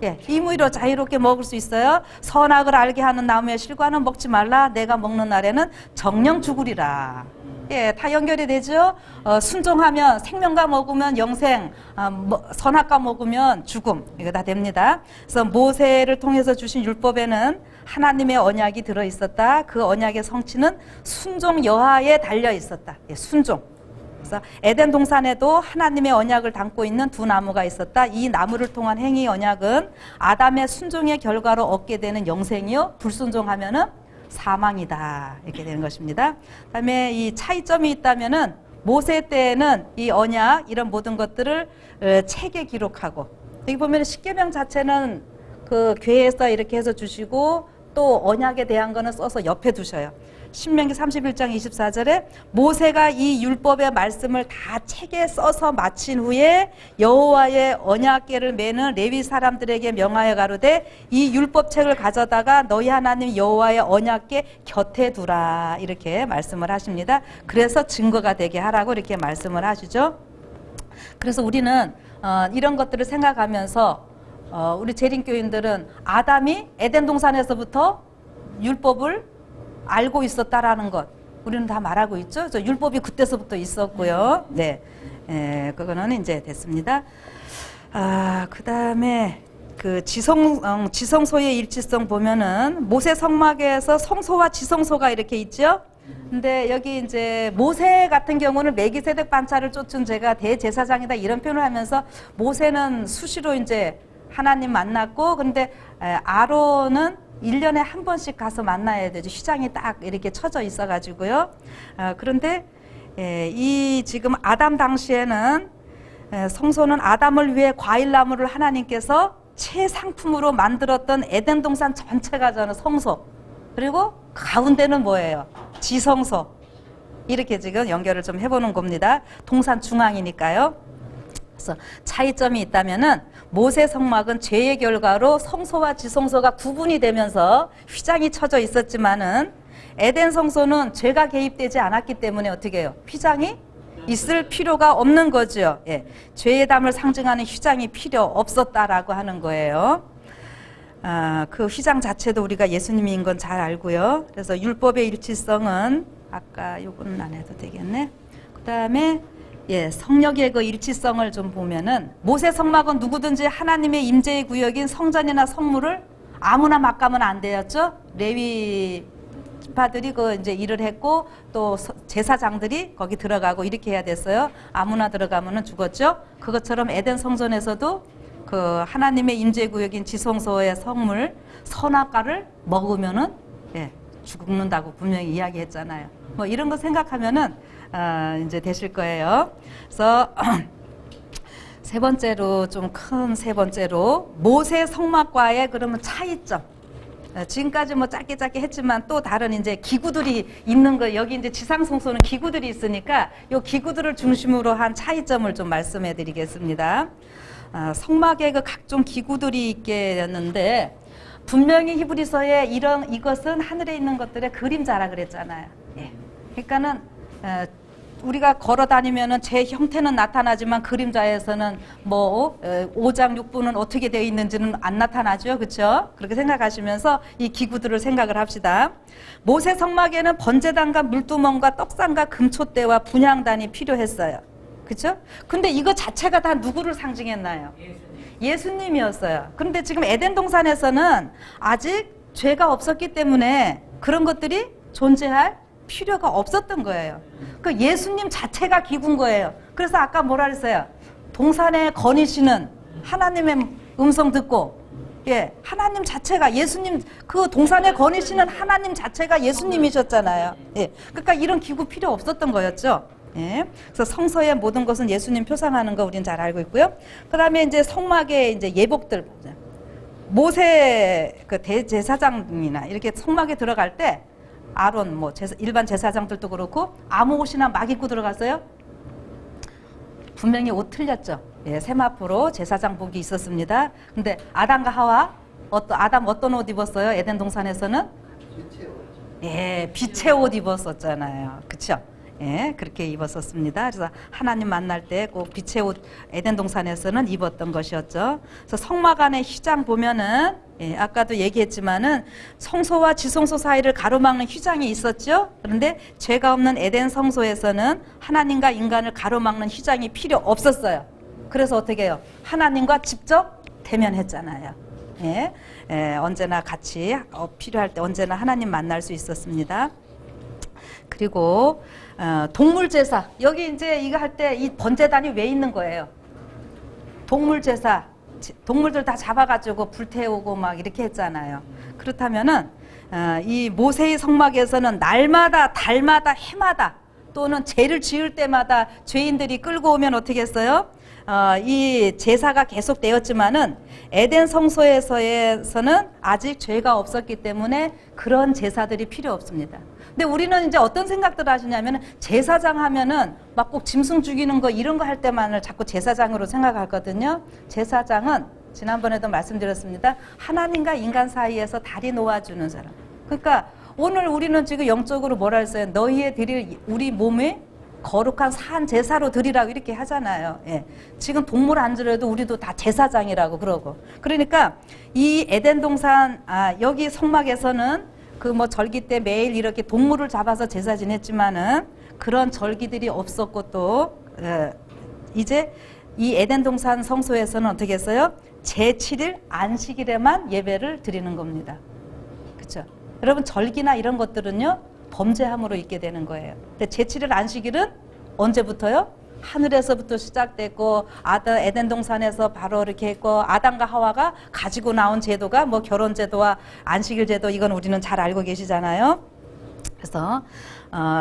예, 임의로 자유롭게 먹을 수 있어요. 선악을 알게 하는 나무의 실과는 먹지 말라. 내가 먹는 날에는 정령 죽으리라. 예, 다 연결이 되죠. 순종하면 생명과 먹으면 영생, 선악과 먹으면 죽음, 이거 다 됩니다. 그래서 모세를 통해서 주신 율법에는 하나님의 언약이 들어 있었다. 그 언약의 성취는 순종 여하에 달려 있었다. 예, 순종. 그래서 에덴 동산에도 하나님의 언약을 담고 있는 두 나무가 있었다. 이 나무를 통한 행위 언약은 아담의 순종의 결과로 얻게 되는 영생이요, 불순종하면은 사망이다. 이렇게 되는 것입니다. 그다음에 이 차이점이 있다면은 모세 때에는 이 언약 이런 모든 것들을 책에 기록하고, 여기 보면 십계명 자체는 그 궤에서 이렇게 해서 주시고 또 언약에 대한 거는 써서 옆에 두셔요. 신명기 31장 24절에 모세가 이 율법의 말씀을 다 책에 써서 마친 후에 여호와의 언약궤를 매는 레위 사람들에게 명하여 가로되 이 율법책을 가져다가 너희 하나님 여호와의 언약궤 곁에 두라. 이렇게 말씀을 하십니다. 그래서 증거가 되게 하라고 이렇게 말씀을 하시죠. 그래서 우리는 이런 것들을 생각하면서 우리 재림교인들은 아담이 에덴 동산에서부터 율법을 알고 있었다라는 것 우리는 다 말하고 있죠. 그래서 율법이 그때서부터 있었고요. 네, 그거는 이제 됐습니다. 그 다음에 그 지성소의 일치성 보면은 모세 성막에서 성소와 지성소가 이렇게 있죠. 근데 여기 이제 모세 같은 경우는 멜기세덱 반차를 쫓은 제가 대제사장이다 이런 표현을 하면서 모세는 수시로 이제 하나님 만났고 근데 아론은 1년에 한 번씩 가서 만나야 되죠. 휘장이 딱 이렇게 쳐져 있어 가지고요. 그런데 이 지금 아담 당시에는 성소는 아담을 위해 과일나무를 하나님께서 최상품으로 만들었던 에덴 동산 전체가 저는 성소 그리고 가운데는 뭐예요? 지성소 이렇게 지금 연결을 좀 해보는 겁니다. 동산 중앙이니까요. 그래서 차이점이 있다면은 모세 성막은 죄의 결과로 성소와 지성소가 구분이 되면서 휘장이 쳐져 있었지만은 에덴 성소는 죄가 개입되지 않았기 때문에 어떻게 해요? 휘장이 있을 필요가 없는 거죠. 예. 죄의 담을 상징하는 휘장이 필요 없었다라고 하는 거예요. 그 휘장 자체도 우리가 예수님인 건 잘 알고요. 그래서 율법의 일치성은 아까 요거는 안 해도 되겠네. 그 다음에 성역의 그 일치성을 좀 보면은 모세 성막은 누구든지 하나님의 임재의 구역인 성전이나 성물을 아무나 막 가면 안 되었죠. 레위파들이 그 이제 일을 했고 또 제사장들이 거기 들어가고 이렇게 해야 됐어요. 아무나 들어가면은 죽었죠. 그것처럼 에덴 성전에서도 그 하나님의 임재 구역인 지성소의 성물 선악과를 먹으면은 죽는다고 분명히 이야기했잖아요. 뭐 이런 거 생각하면은 이제 되실 거예요. 그래서 세 번째로 좀 큰 세 번째로 모세 성막과의 그러면 차이점. 지금까지 뭐 짧게 했지만 또 다른 이제 기구들이 있는 거 여기 이제 지상성소는 기구들이 있으니까 요 기구들을 중심으로 한 차이점을 좀 말씀해 드리겠습니다. 성막에 그 각종 기구들이 있게 됐는데 분명히 히브리서에 이것은 하늘에 있는 것들의 그림자라 그랬잖아요. 그러니까는 우리가 걸어 다니면은 제 형태는 나타나지만 그림자에서는 뭐 5장 6부는 어떻게 되어 있는지는 안 나타나죠. 그렇죠? 그렇게 생각하시면서 이 기구들을 생각을 합시다. 모세 성막에는 번제단과 물두멍과 떡상과 금촛대와 분향단이 필요했어요. 그렇죠? 근데 이거 자체가 다 누구를 상징했나요? 예수님이었어요. 그런데 지금 에덴 동산에서는 아직 죄가 없었기 때문에 그런 것들이 존재할 필요가 없었던 거예요. 그 예수님 자체가 기구인 거예요. 그래서 아까 뭐라 그랬어요? 동산에 거니시는 하나님의 음성 듣고 하나님 자체가 예수님 그 동산에 거니시는 하나님 자체가 예수님이셨잖아요. 그러니까 이런 기구 필요 없었던 거였죠. 그래서 성서의 모든 것은 예수님 표상하는 거 우리는 잘 알고 있고요. 그다음에 이제 성막의 이제 예복들 모세 그 대제사장이나 이렇게 성막에 들어갈 때 아론 뭐 일반 제사장들도 그렇고 아무 옷이나 막 입고 들어갔어요? 분명히 옷 틀렸죠. 세마포로 제사장복이 있었습니다. 근데 아담과 하와 아담 어떤 옷 입었어요? 에덴 동산에서는 빛의 옷 입었었잖아요. 그렇죠? 그렇게 입었었습니다. 그래서 하나님 만날 때 꼭 빛의 옷 에덴 동산에서는 입었던 것이었죠. 그래서 성막 안의 휘장 보면은 아까도 얘기했지만은 성소와 지성소 사이를 가로막는 휘장이 있었죠. 그런데 죄가 없는 에덴 성소에서는 하나님과 인간을 가로막는 휘장이 필요 없었어요. 그래서 어떻게 해요? 하나님과 직접 대면했잖아요. 언제나 같이 필요할 때 언제나 하나님 만날 수 있었습니다. 그리고 동물 제사 여기 이제 이거 할 때 이 번제단이 왜 있는 거예요? 동물 제사 동물들 다 잡아가지고 불태우고 막 이렇게 했잖아요. 그렇다면은 이 모세의 성막에서는 날마다 달마다 해마다 또는 죄를 지을 때마다 죄인들이 끌고 오면 어떻게 했어요? 이 제사가 계속되었지만은 에덴 성소에서는 아직 죄가 없었기 때문에 그런 제사들이 필요 없습니다. 근데 우리는 이제 어떤 생각들을 하시냐면은 제사장 하면은 막 꼭 짐승 죽이는 거 이런 거 할 때만을 자꾸 제사장으로 생각하거든요. 제사장은 지난번에도 말씀드렸습니다. 하나님과 인간 사이에서 다리 놓아주는 사람. 그러니까 오늘 우리는 지금 영적으로 뭐라 했어요? 너희의 드릴 우리 몸에 거룩한 산 제사로 드리라고 이렇게 하잖아요. 예. 지금 동물 안 드려도 우리도 다 제사장이라고 그러고. 그러니까 이 에덴 동산 여기 성막에서는 그 뭐 절기 때 매일 이렇게 동물을 잡아서 제사 지냈지만은 그런 절기들이 없었고 또 이제 이 에덴 동산 성소에서는 어떻게 했어요? 제7일 안식일에만 예배를 드리는 겁니다. 그렇죠? 여러분 절기나 이런 것들은요 범죄함으로 있게 되는 거예요. 근데 제7일 안식일은 언제부터요? 하늘에서부터 시작됐고 에덴 동산에서 바로 이렇게 했고 아담과 하와가 가지고 나온 제도가 뭐 결혼 제도와 안식일 제도 이건 우리는 잘 알고 계시잖아요. 그래서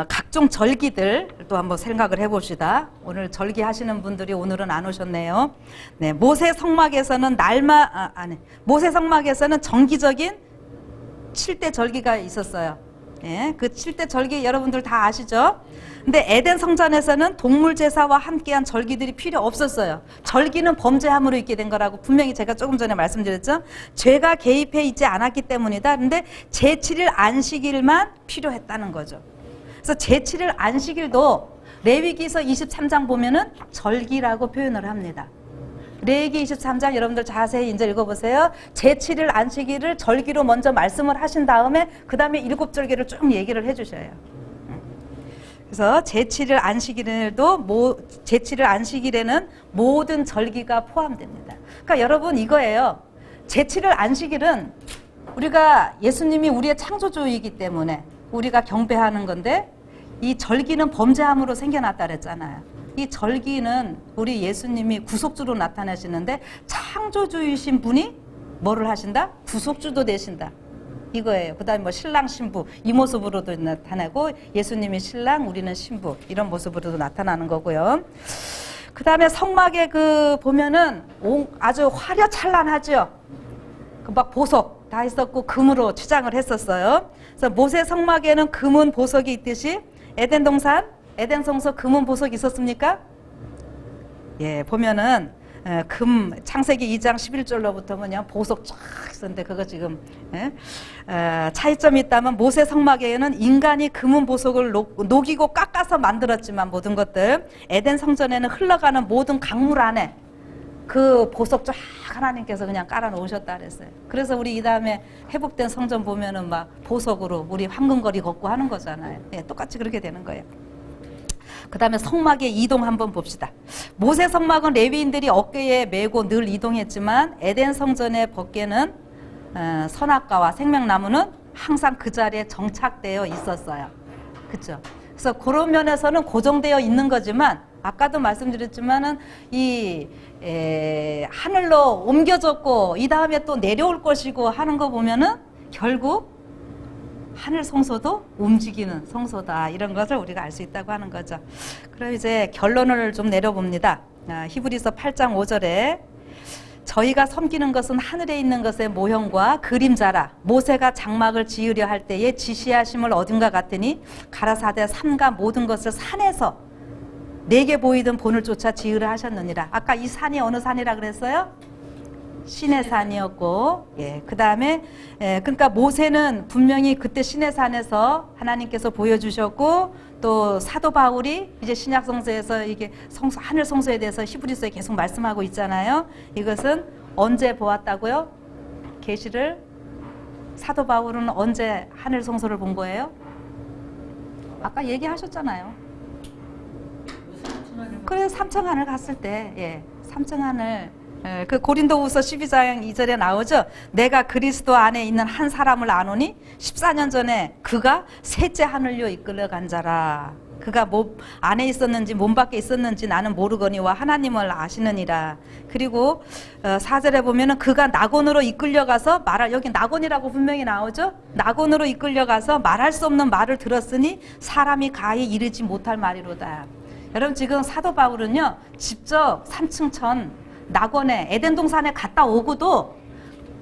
각종 절기들 또 한번 생각을 해봅시다. 오늘 절기 하시는 분들이 오늘은 안 오셨네요. 네, 모세 성막에서는 모세 성막에서는 정기적인 7대 절기가 있었어요. 예, 그 7대 절기 여러분들 다 아시죠? 근데 에덴 성전에서는 동물 제사와 함께한 절기들이 필요 없었어요. 절기는 범죄함으로 있게 된 거라고 분명히 제가 조금 전에 말씀드렸죠. 죄가 개입해 있지 않았기 때문이다. 근데 제7일 안식일만 필요했다는 거죠. 그래서 제7일 안식일도 레위기서 23장 보면은 절기라고 표현을 합니다. 레위기 23장 여러분들 자세히 이제 읽어보세요. 제7일 안식일을 절기로 먼저 말씀을 하신 다음에 그 다음에 7절기를 쭉 얘기를 해주셔요. 그래서 제7일 안식일에는 모든 절기가 포함됩니다. 그러니까 여러분 이거예요. 제7일 안식일은 우리가 예수님이 우리의 창조주이기 때문에 우리가 경배하는 건데 이 절기는 범죄함으로 생겨났다 그랬잖아요. 이 절기는 우리 예수님이 구속주로 나타나시는데 창조주이신 분이 뭐를 하신다? 구속주도 되신다. 이거예요. 그 다음에 뭐 신랑 신부 이 모습으로도 나타나고 예수님이 신랑 우리는 신부 이런 모습으로도 나타나는 거고요. 그 다음에 성막에 보면은 아주 화려찬란하죠. 막 보석 다 있었고 금으로 취장을 했었어요. 그래서 모세 성막에는 금은 보석이 있듯이 에덴 성소 금은 보석이 있었습니까? 예, 보면은 창세기 2장 11절로부터 그냥 보석 쫙 있었는데 그거 지금 차이점이 있다면 모세 성막에는 인간이 금은 보석을 녹이고 깎아서 만들었지만 모든 것들 에덴 성전에는 흘러가는 모든 강물 안에 그 보석 쫙 하나님께서 그냥 깔아 놓으셨다 그랬어요. 그래서 우리 이 다음에 회복된 성전 보면은 막 보석으로 우리 황금거리 걷고 하는 거잖아요. 예, 똑같이 그렇게 되는 거예요. 그 다음에 성막의 이동 한번 봅시다. 모세 성막은 레위인들이 어깨에 메고 늘 이동했지만 에덴 성전의 법궤는 선악과와 생명나무는 항상 그 자리에 정착되어 있었어요. 그렇죠? 그래서 그런 면에서는 고정되어 있는 거지만 아까도 말씀드렸지만은 하늘로 옮겨졌고 이 다음에 또 내려올 것이고 하는 거 보면은 결국 하늘 성소도 움직이는 성소다 이런 것을 우리가 알 수 있다고 하는 거죠. 그럼 이제 결론을 좀 내려봅니다. 히브리서 8장 5절에 저희가 섬기는 것은 하늘에 있는 것의 모형과 그림자라 모세가 장막을 지으려 할 때에 지시하심을 얻은 것 같으니 가라사대 산과 모든 것을 산에서 내게 보이던 본을 쫓아 지으려 하셨느니라. 아까 이 산이 어느 산이라 그랬어요? 신의 산이었고, 예, 그 다음에, 그러니까 모세는 분명히 그때 신의 산에서 하나님께서 보여주셨고, 또 사도 바울이 이제 신약 성서에서 이게 하늘 성소에 대해서 히브리서에 계속 말씀하고 있잖아요. 이것은 언제 보았다고요? 계시를 사도 바울은 언제 하늘 성소를 본 거예요? 아까 얘기하셨잖아요. 그래서 삼층하늘 갔을 때, 예, 삼층하늘. 그 고린도후서 12장 2절에 나오죠. 내가 그리스도 안에 있는 한 사람을 아노니 14년 전에 그가 셋째 하늘로 이끌려간 자라. 그가 몸 안에 있었는지 몸 밖에 있었는지 나는 모르거니와 하나님을 아시느니라. 그리고 4절에 보면은 그가 낙원으로 이끌려가서 여기 낙원이라고 분명히 나오죠. 낙원으로 이끌려가서 말할 수 없는 말을 들었으니 사람이 가히 이르지 못할 말이로다. 여러분 지금 사도 바울은요 직접 3층 천 낙원에 에덴 동산에 갔다 오고도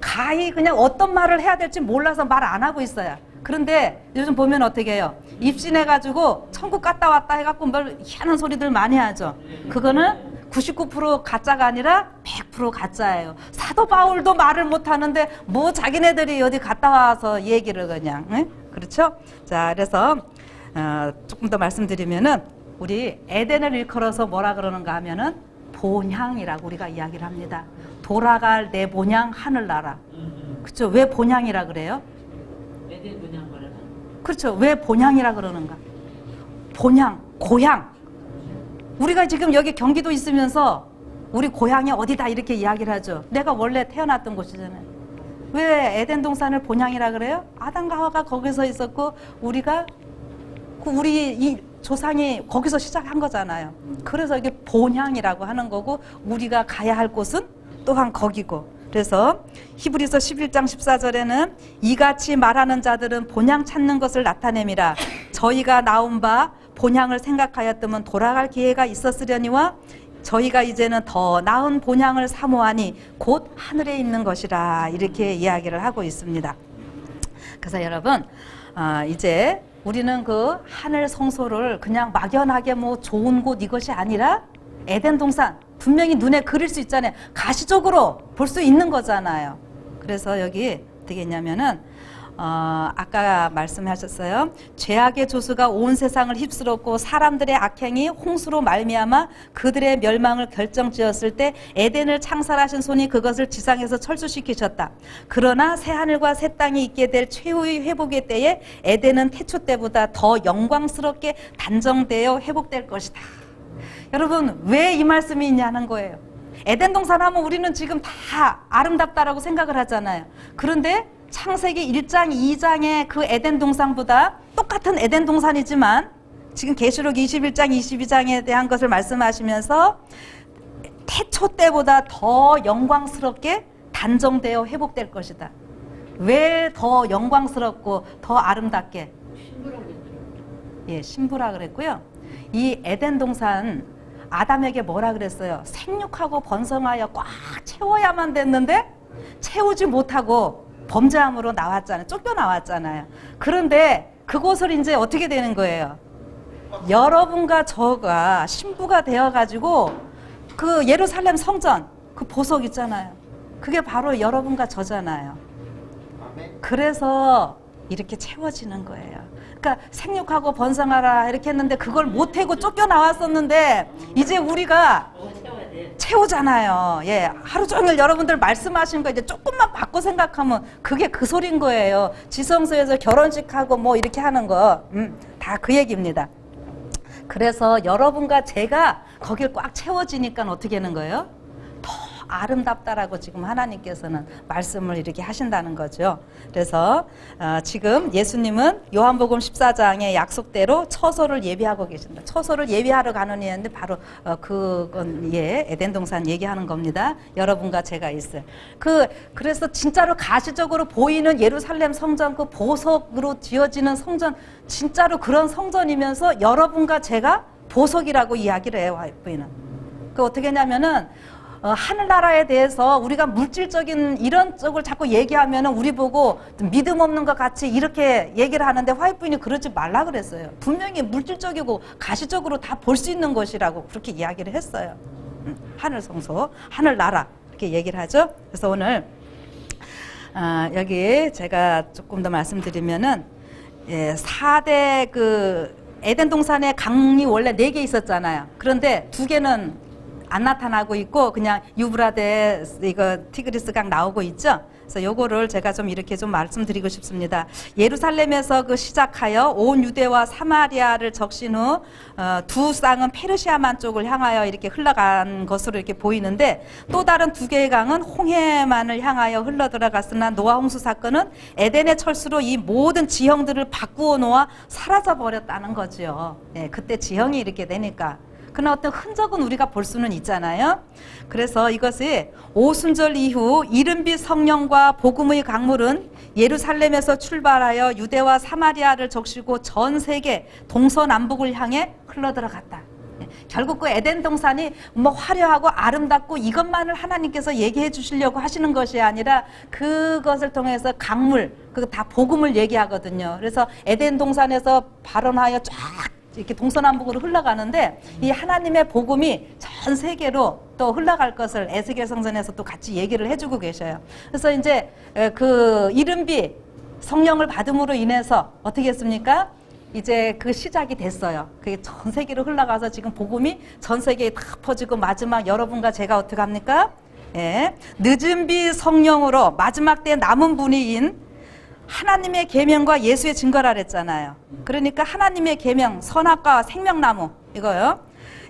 가히 그냥 어떤 말을 해야 될지 몰라서 말 안 하고 있어요. 그런데 요즘 보면 어떻게 해요? 입신해가지고 천국 갔다 왔다 해갖고 뭘 희한한 소리들 많이 하죠. 그거는 99% 가짜가 아니라 100% 가짜예요. 사도 바울도 말을 못하는데 뭐 자기네들이 어디 갔다 와서 얘기를 그냥, 응? 그렇죠? 자, 그래서 조금 더 말씀드리면은 우리 에덴을 일컬어서 뭐라 그러는가 하면은 본향이라고 우리가 이야기를 합니다. 돌아갈 내 본향 하늘나라. 그렇죠? 왜 본향이라 그래요? 에덴 분양 말하는. 그렇죠? 왜 본향이라 그러는가? 본향, 고향. 우리가 지금 여기 경기도 있으면서 우리 고향이 어디다 이렇게 이야기를 하죠. 내가 원래 태어났던 곳이잖아요. 왜 에덴 동산을 본향이라 그래요? 아담과 하와가 거기서 있었고 우리가 우리 이 조상이 거기서 시작한 거잖아요. 그래서 이게 본향이라고 하는 거고 우리가 가야 할 곳은 또한 거기고. 그래서 히브리서 11장 14절에는 이같이 말하는 자들은 본향 찾는 것을 나타내미라. 저희가 나온 바 본향을 생각하였더면 돌아갈 기회가 있었으려니와 저희가 이제는 더 나은 본향을 사모하니 곧 하늘에 있는 것이라. 이렇게 이야기를 하고 있습니다. 그래서 여러분 이제 우리는 그 하늘 성소를 그냥 막연하게 뭐 좋은 곳 이것이 아니라 에덴 동산 분명히 눈에 그릴 수 있잖아요. 가시적으로 볼 수 있는 거잖아요. 그래서 여기 어떻게 했냐면은 아까 말씀하셨어요. 죄악의 조수가 온 세상을 휩쓸었고 사람들의 악행이 홍수로 말미암아 그들의 멸망을 결정지었을 때 에덴을 창설하신 손이 그것을 지상에서 철수시키셨다. 그러나 새 하늘과 새 땅이 있게 될 최후의 회복의 때에 에덴은 태초 때보다 더 영광스럽게 단정되어 회복될 것이다. 여러분 왜 이 말씀이 있냐는 거예요. 에덴 동산 하면 우리는 지금 다 아름답다라고 생각을 하잖아요. 그런데 창세기 1장, 2장의 그 에덴 동산보다 똑같은 에덴 동산이지만 지금 계시록 21장, 22장에 대한 것을 말씀하시면서 태초 때보다 더 영광스럽게 단정되어 회복될 것이다. 왜 더 영광스럽고 더 아름답게? 신부라고 했죠. 예, 신부라 그랬고요. 이 에덴 동산 아담에게 뭐라 그랬어요? 생육하고 번성하여 꽉 채워야만 됐는데 채우지 못하고 범죄함으로 나왔잖아요. 쫓겨나왔잖아요. 그런데 그곳을 이제 어떻게 되는 거예요? 여러분과 저가 신부가 되어가지고 그 예루살렘 성전 그 보석 있잖아요. 그게 바로 여러분과 저잖아요. 그래서 이렇게 채워지는 거예요. 그러니까 생육하고 번성하라 이렇게 했는데 그걸 못하고 쫓겨나왔었는데 이제 우리가 채워야 돼. 채우잖아요. 예, 하루 종일 여러분들 말씀하신 거 이제 조금만 바꿔 생각하면 그게 그 소린 거예요. 지성소에서 결혼식하고 뭐 이렇게 하는 거, 다 그 얘기입니다. 그래서 여러분과 제가 거길 꽉 채워지니까 어떻게 하는 거예요? 더 아름답다라고 지금 하나님께서는 말씀을 이렇게 하신다는 거죠. 그래서 지금 예수님은 요한복음 14장의 약속대로 처소를 예비하고 계신다. 처소를 예비하러 가는 이인데 바로 그건 에덴 동산 얘기하는 겁니다. 여러분과 제가 있어요. 그래서 진짜로 가시적으로 보이는 예루살렘 성전 그 보석으로 지어지는 성전 진짜로 그런 성전이면서 여러분과 제가 보석이라고 이야기를 해요. 와이프는. 그 어떻게 했냐면은 하늘나라에 대해서 우리가 물질적인 이런 쪽을 자꾸 얘기하면은 우리 보고 믿음 없는 것 같이 이렇게 얘기를 하는데 화이트부인이 그러지 말라 그랬어요. 분명히 물질적이고 가시적으로 다 볼 수 있는 것이라고 그렇게 이야기를 했어요. 하늘 성소, 하늘나라 이렇게 얘기를 하죠. 그래서 오늘 여기 제가 조금 더 말씀드리면은 4대 그 에덴 동산에 강이 원래 4개 있었잖아요. 그런데 2개는 안 나타나고 있고 그냥 유브라데 이거 티그리스 강 나오고 있죠. 그래서 요거를 제가 좀 이렇게 좀 말씀드리고 싶습니다. 예루살렘에서 그 시작하여 온 유대와 사마리아를 적신 후 두 쌍은 페르시아만 쪽을 향하여 이렇게 흘러간 것으로 이렇게 보이는데 또 다른 2개의 강은 홍해만을 향하여 흘러 들어갔으나 노아 홍수 사건은 에덴의 철수로 이 모든 지형들을 바꾸어 놓아 사라져 버렸다는 거죠. 예, 그때 지형이 이렇게 되니까. 그러나 어떤 흔적은 우리가 볼 수는 있잖아요. 그래서 이것이 오순절 이후 이른빛 성령과 복음의 강물은 예루살렘에서 출발하여 유대와 사마리아를 적시고 전 세계 동서남북을 향해 흘러들어갔다. 결국 그 에덴 동산이 뭐 화려하고 아름답고 이것만을 하나님께서 얘기해 주시려고 하시는 것이 아니라 그것을 통해서 강물, 그거 다 복음을 얘기하거든요. 그래서 에덴 동산에서 발원하여 쫙 이렇게 동서남북으로 흘러가는데 이 하나님의 복음이 전 세계로 또 흘러갈 것을 에스겔 성전에서 또 같이 얘기를 해주고 계셔요. 그래서 이제 그 이른비 성령을 받음으로 인해서 어떻게 했습니까? 이제 그 시작이 됐어요. 그게 전 세계로 흘러가서 지금 복음이 전 세계에 다 퍼지고 마지막 여러분과 제가 어떻게 합니까? 예. 늦은 비 성령으로 마지막 때 남은 분이인 하나님의 계명과 예수의 증거라 그랬잖아요. 그러니까 하나님의 계명, 선악과 생명나무 이거요.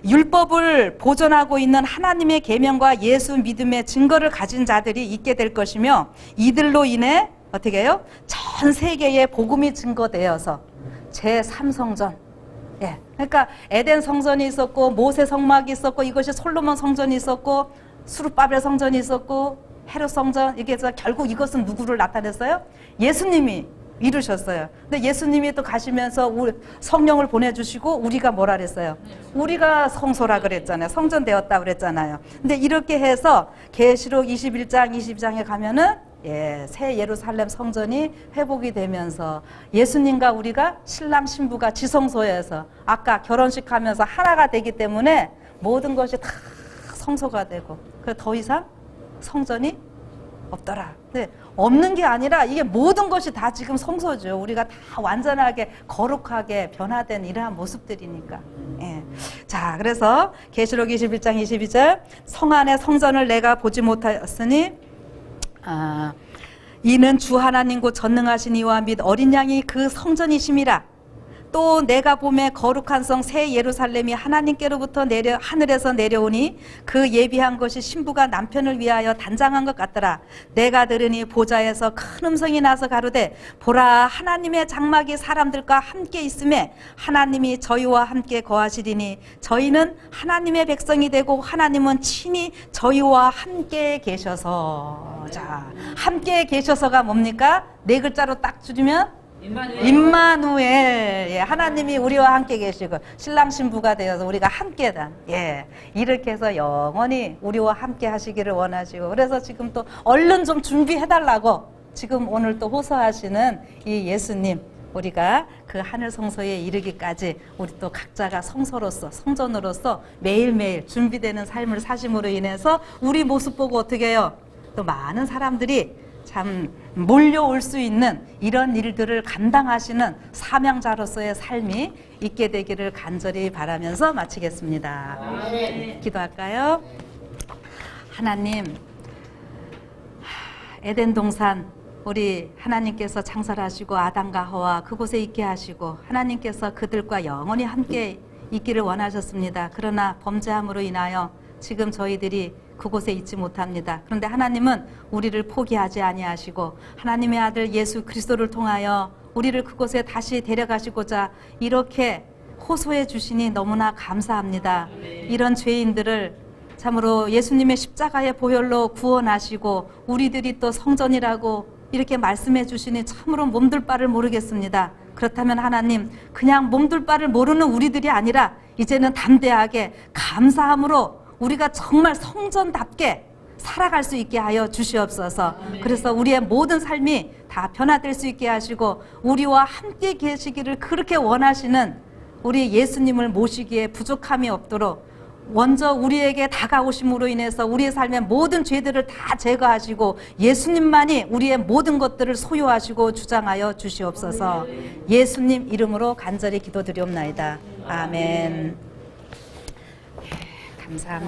율법을 보존하고 있는 하나님의 계명과 예수 믿음의 증거를 가진 자들이 있게 될 것이며 이들로 인해 어떻게 해요? 전 세계에 복음이 증거되어서 제3성전. 예. 그러니까 에덴 성전이 있었고 모세 성막이 있었고 이것이 솔로몬 성전이 있었고 수르바벨 성전이 있었고 헤롯 성전 이게 해서 결국 이것은 누구를 나타냈어요? 예수님이 이루셨어요. 근데 예수님이 또 가시면서 성령을 보내주시고 우리가 뭐라 그랬어요? 우리가 성소라 그랬잖아요. 성전 되었다 그랬잖아요. 근데 이렇게 해서 계시록 21장 22장에 가면은 새 예루살렘 성전이 회복이 되면서 예수님과 우리가 신랑 신부가 지성소에서 아까 결혼식 하면서 하나가 되기 때문에 모든 것이 다 성소가 되고 더 이상 성전이 없더라. 네, 없는 게 아니라 이게 모든 것이 다 지금 성소죠. 우리가 다 완전하게 거룩하게 변화된 이러한 모습들이니까. 예. 자, 그래서 계시록 21장 22절 성 안에 성전을 내가 보지 못하였으니 이는 주 하나님 곧 전능하신 이와 및 어린 양이 그 성전이심이라. 또 내가 보매 거룩한 성 새 예루살렘이 하나님께로부터 하늘에서 내려오니 그 예비한 것이 신부가 남편을 위하여 단장한 것 같더라. 내가 들으니 보좌에서 큰 음성이 나서 가로되 보라 하나님의 장막이 사람들과 함께 있음에 하나님이 저희와 함께 거하시리니 저희는 하나님의 백성이 되고 하나님은 친히 저희와 함께 계셔서. 자, 함께 계셔서가 뭡니까? 네 글자로 딱 줄이면 임마누엘. 예, 하나님이 우리와 함께 계시고 신랑 신부가 되어서 우리가 함께다. 예, 이렇게 해서 영원히 우리와 함께 하시기를 원하시고 그래서 지금 또 얼른 좀 준비해달라고 지금 오늘 또 호소하시는 이 예수님 우리가 그 하늘 성소에 이르기까지 우리 또 각자가 성소로서 성전으로서 매일매일 준비되는 삶을 사심으로 인해서 우리 모습 보고 어떻게 해요? 또 많은 사람들이 참 몰려올 수 있는 이런 일들을 감당하시는 사명자로서의 삶이 있게 되기를 간절히 바라면서 마치겠습니다. 기도할까요? 하나님, 에덴 동산 우리 하나님께서 창설하시고 아담과 하와 그곳에 있게 하시고 하나님께서 그들과 영원히 함께 있기를 원하셨습니다. 그러나 범죄함으로 인하여 지금 저희들이 그곳에 있지 못합니다. 그런데 하나님은 우리를 포기하지 아니하시고 하나님의 아들 예수 그리스도를 통하여 우리를 그곳에 다시 데려가시고자 이렇게 호소해 주시니 너무나 감사합니다. 이런 죄인들을 참으로 예수님의 십자가의 보혈로 구원하시고 우리들이 또 성전이라고 이렇게 말씀해 주시니 참으로 몸둘 바를 모르겠습니다. 그렇다면 하나님 그냥 몸둘 바를 모르는 우리들이 아니라 이제는 담대하게 감사함으로 우리가 정말 성전답게 살아갈 수 있게 하여 주시옵소서. 그래서 우리의 모든 삶이 다 변화될 수 있게 하시고 우리와 함께 계시기를 그렇게 원하시는 우리 예수님을 모시기에 부족함이 없도록 먼저 우리에게 다가오심으로 인해서 우리의 삶의 모든 죄들을 다 제거하시고 예수님만이 우리의 모든 것들을 소유하시고 주장하여 주시옵소서. 예수님 이름으로 간절히 기도드리옵나이다. 아멘. 감사합니다.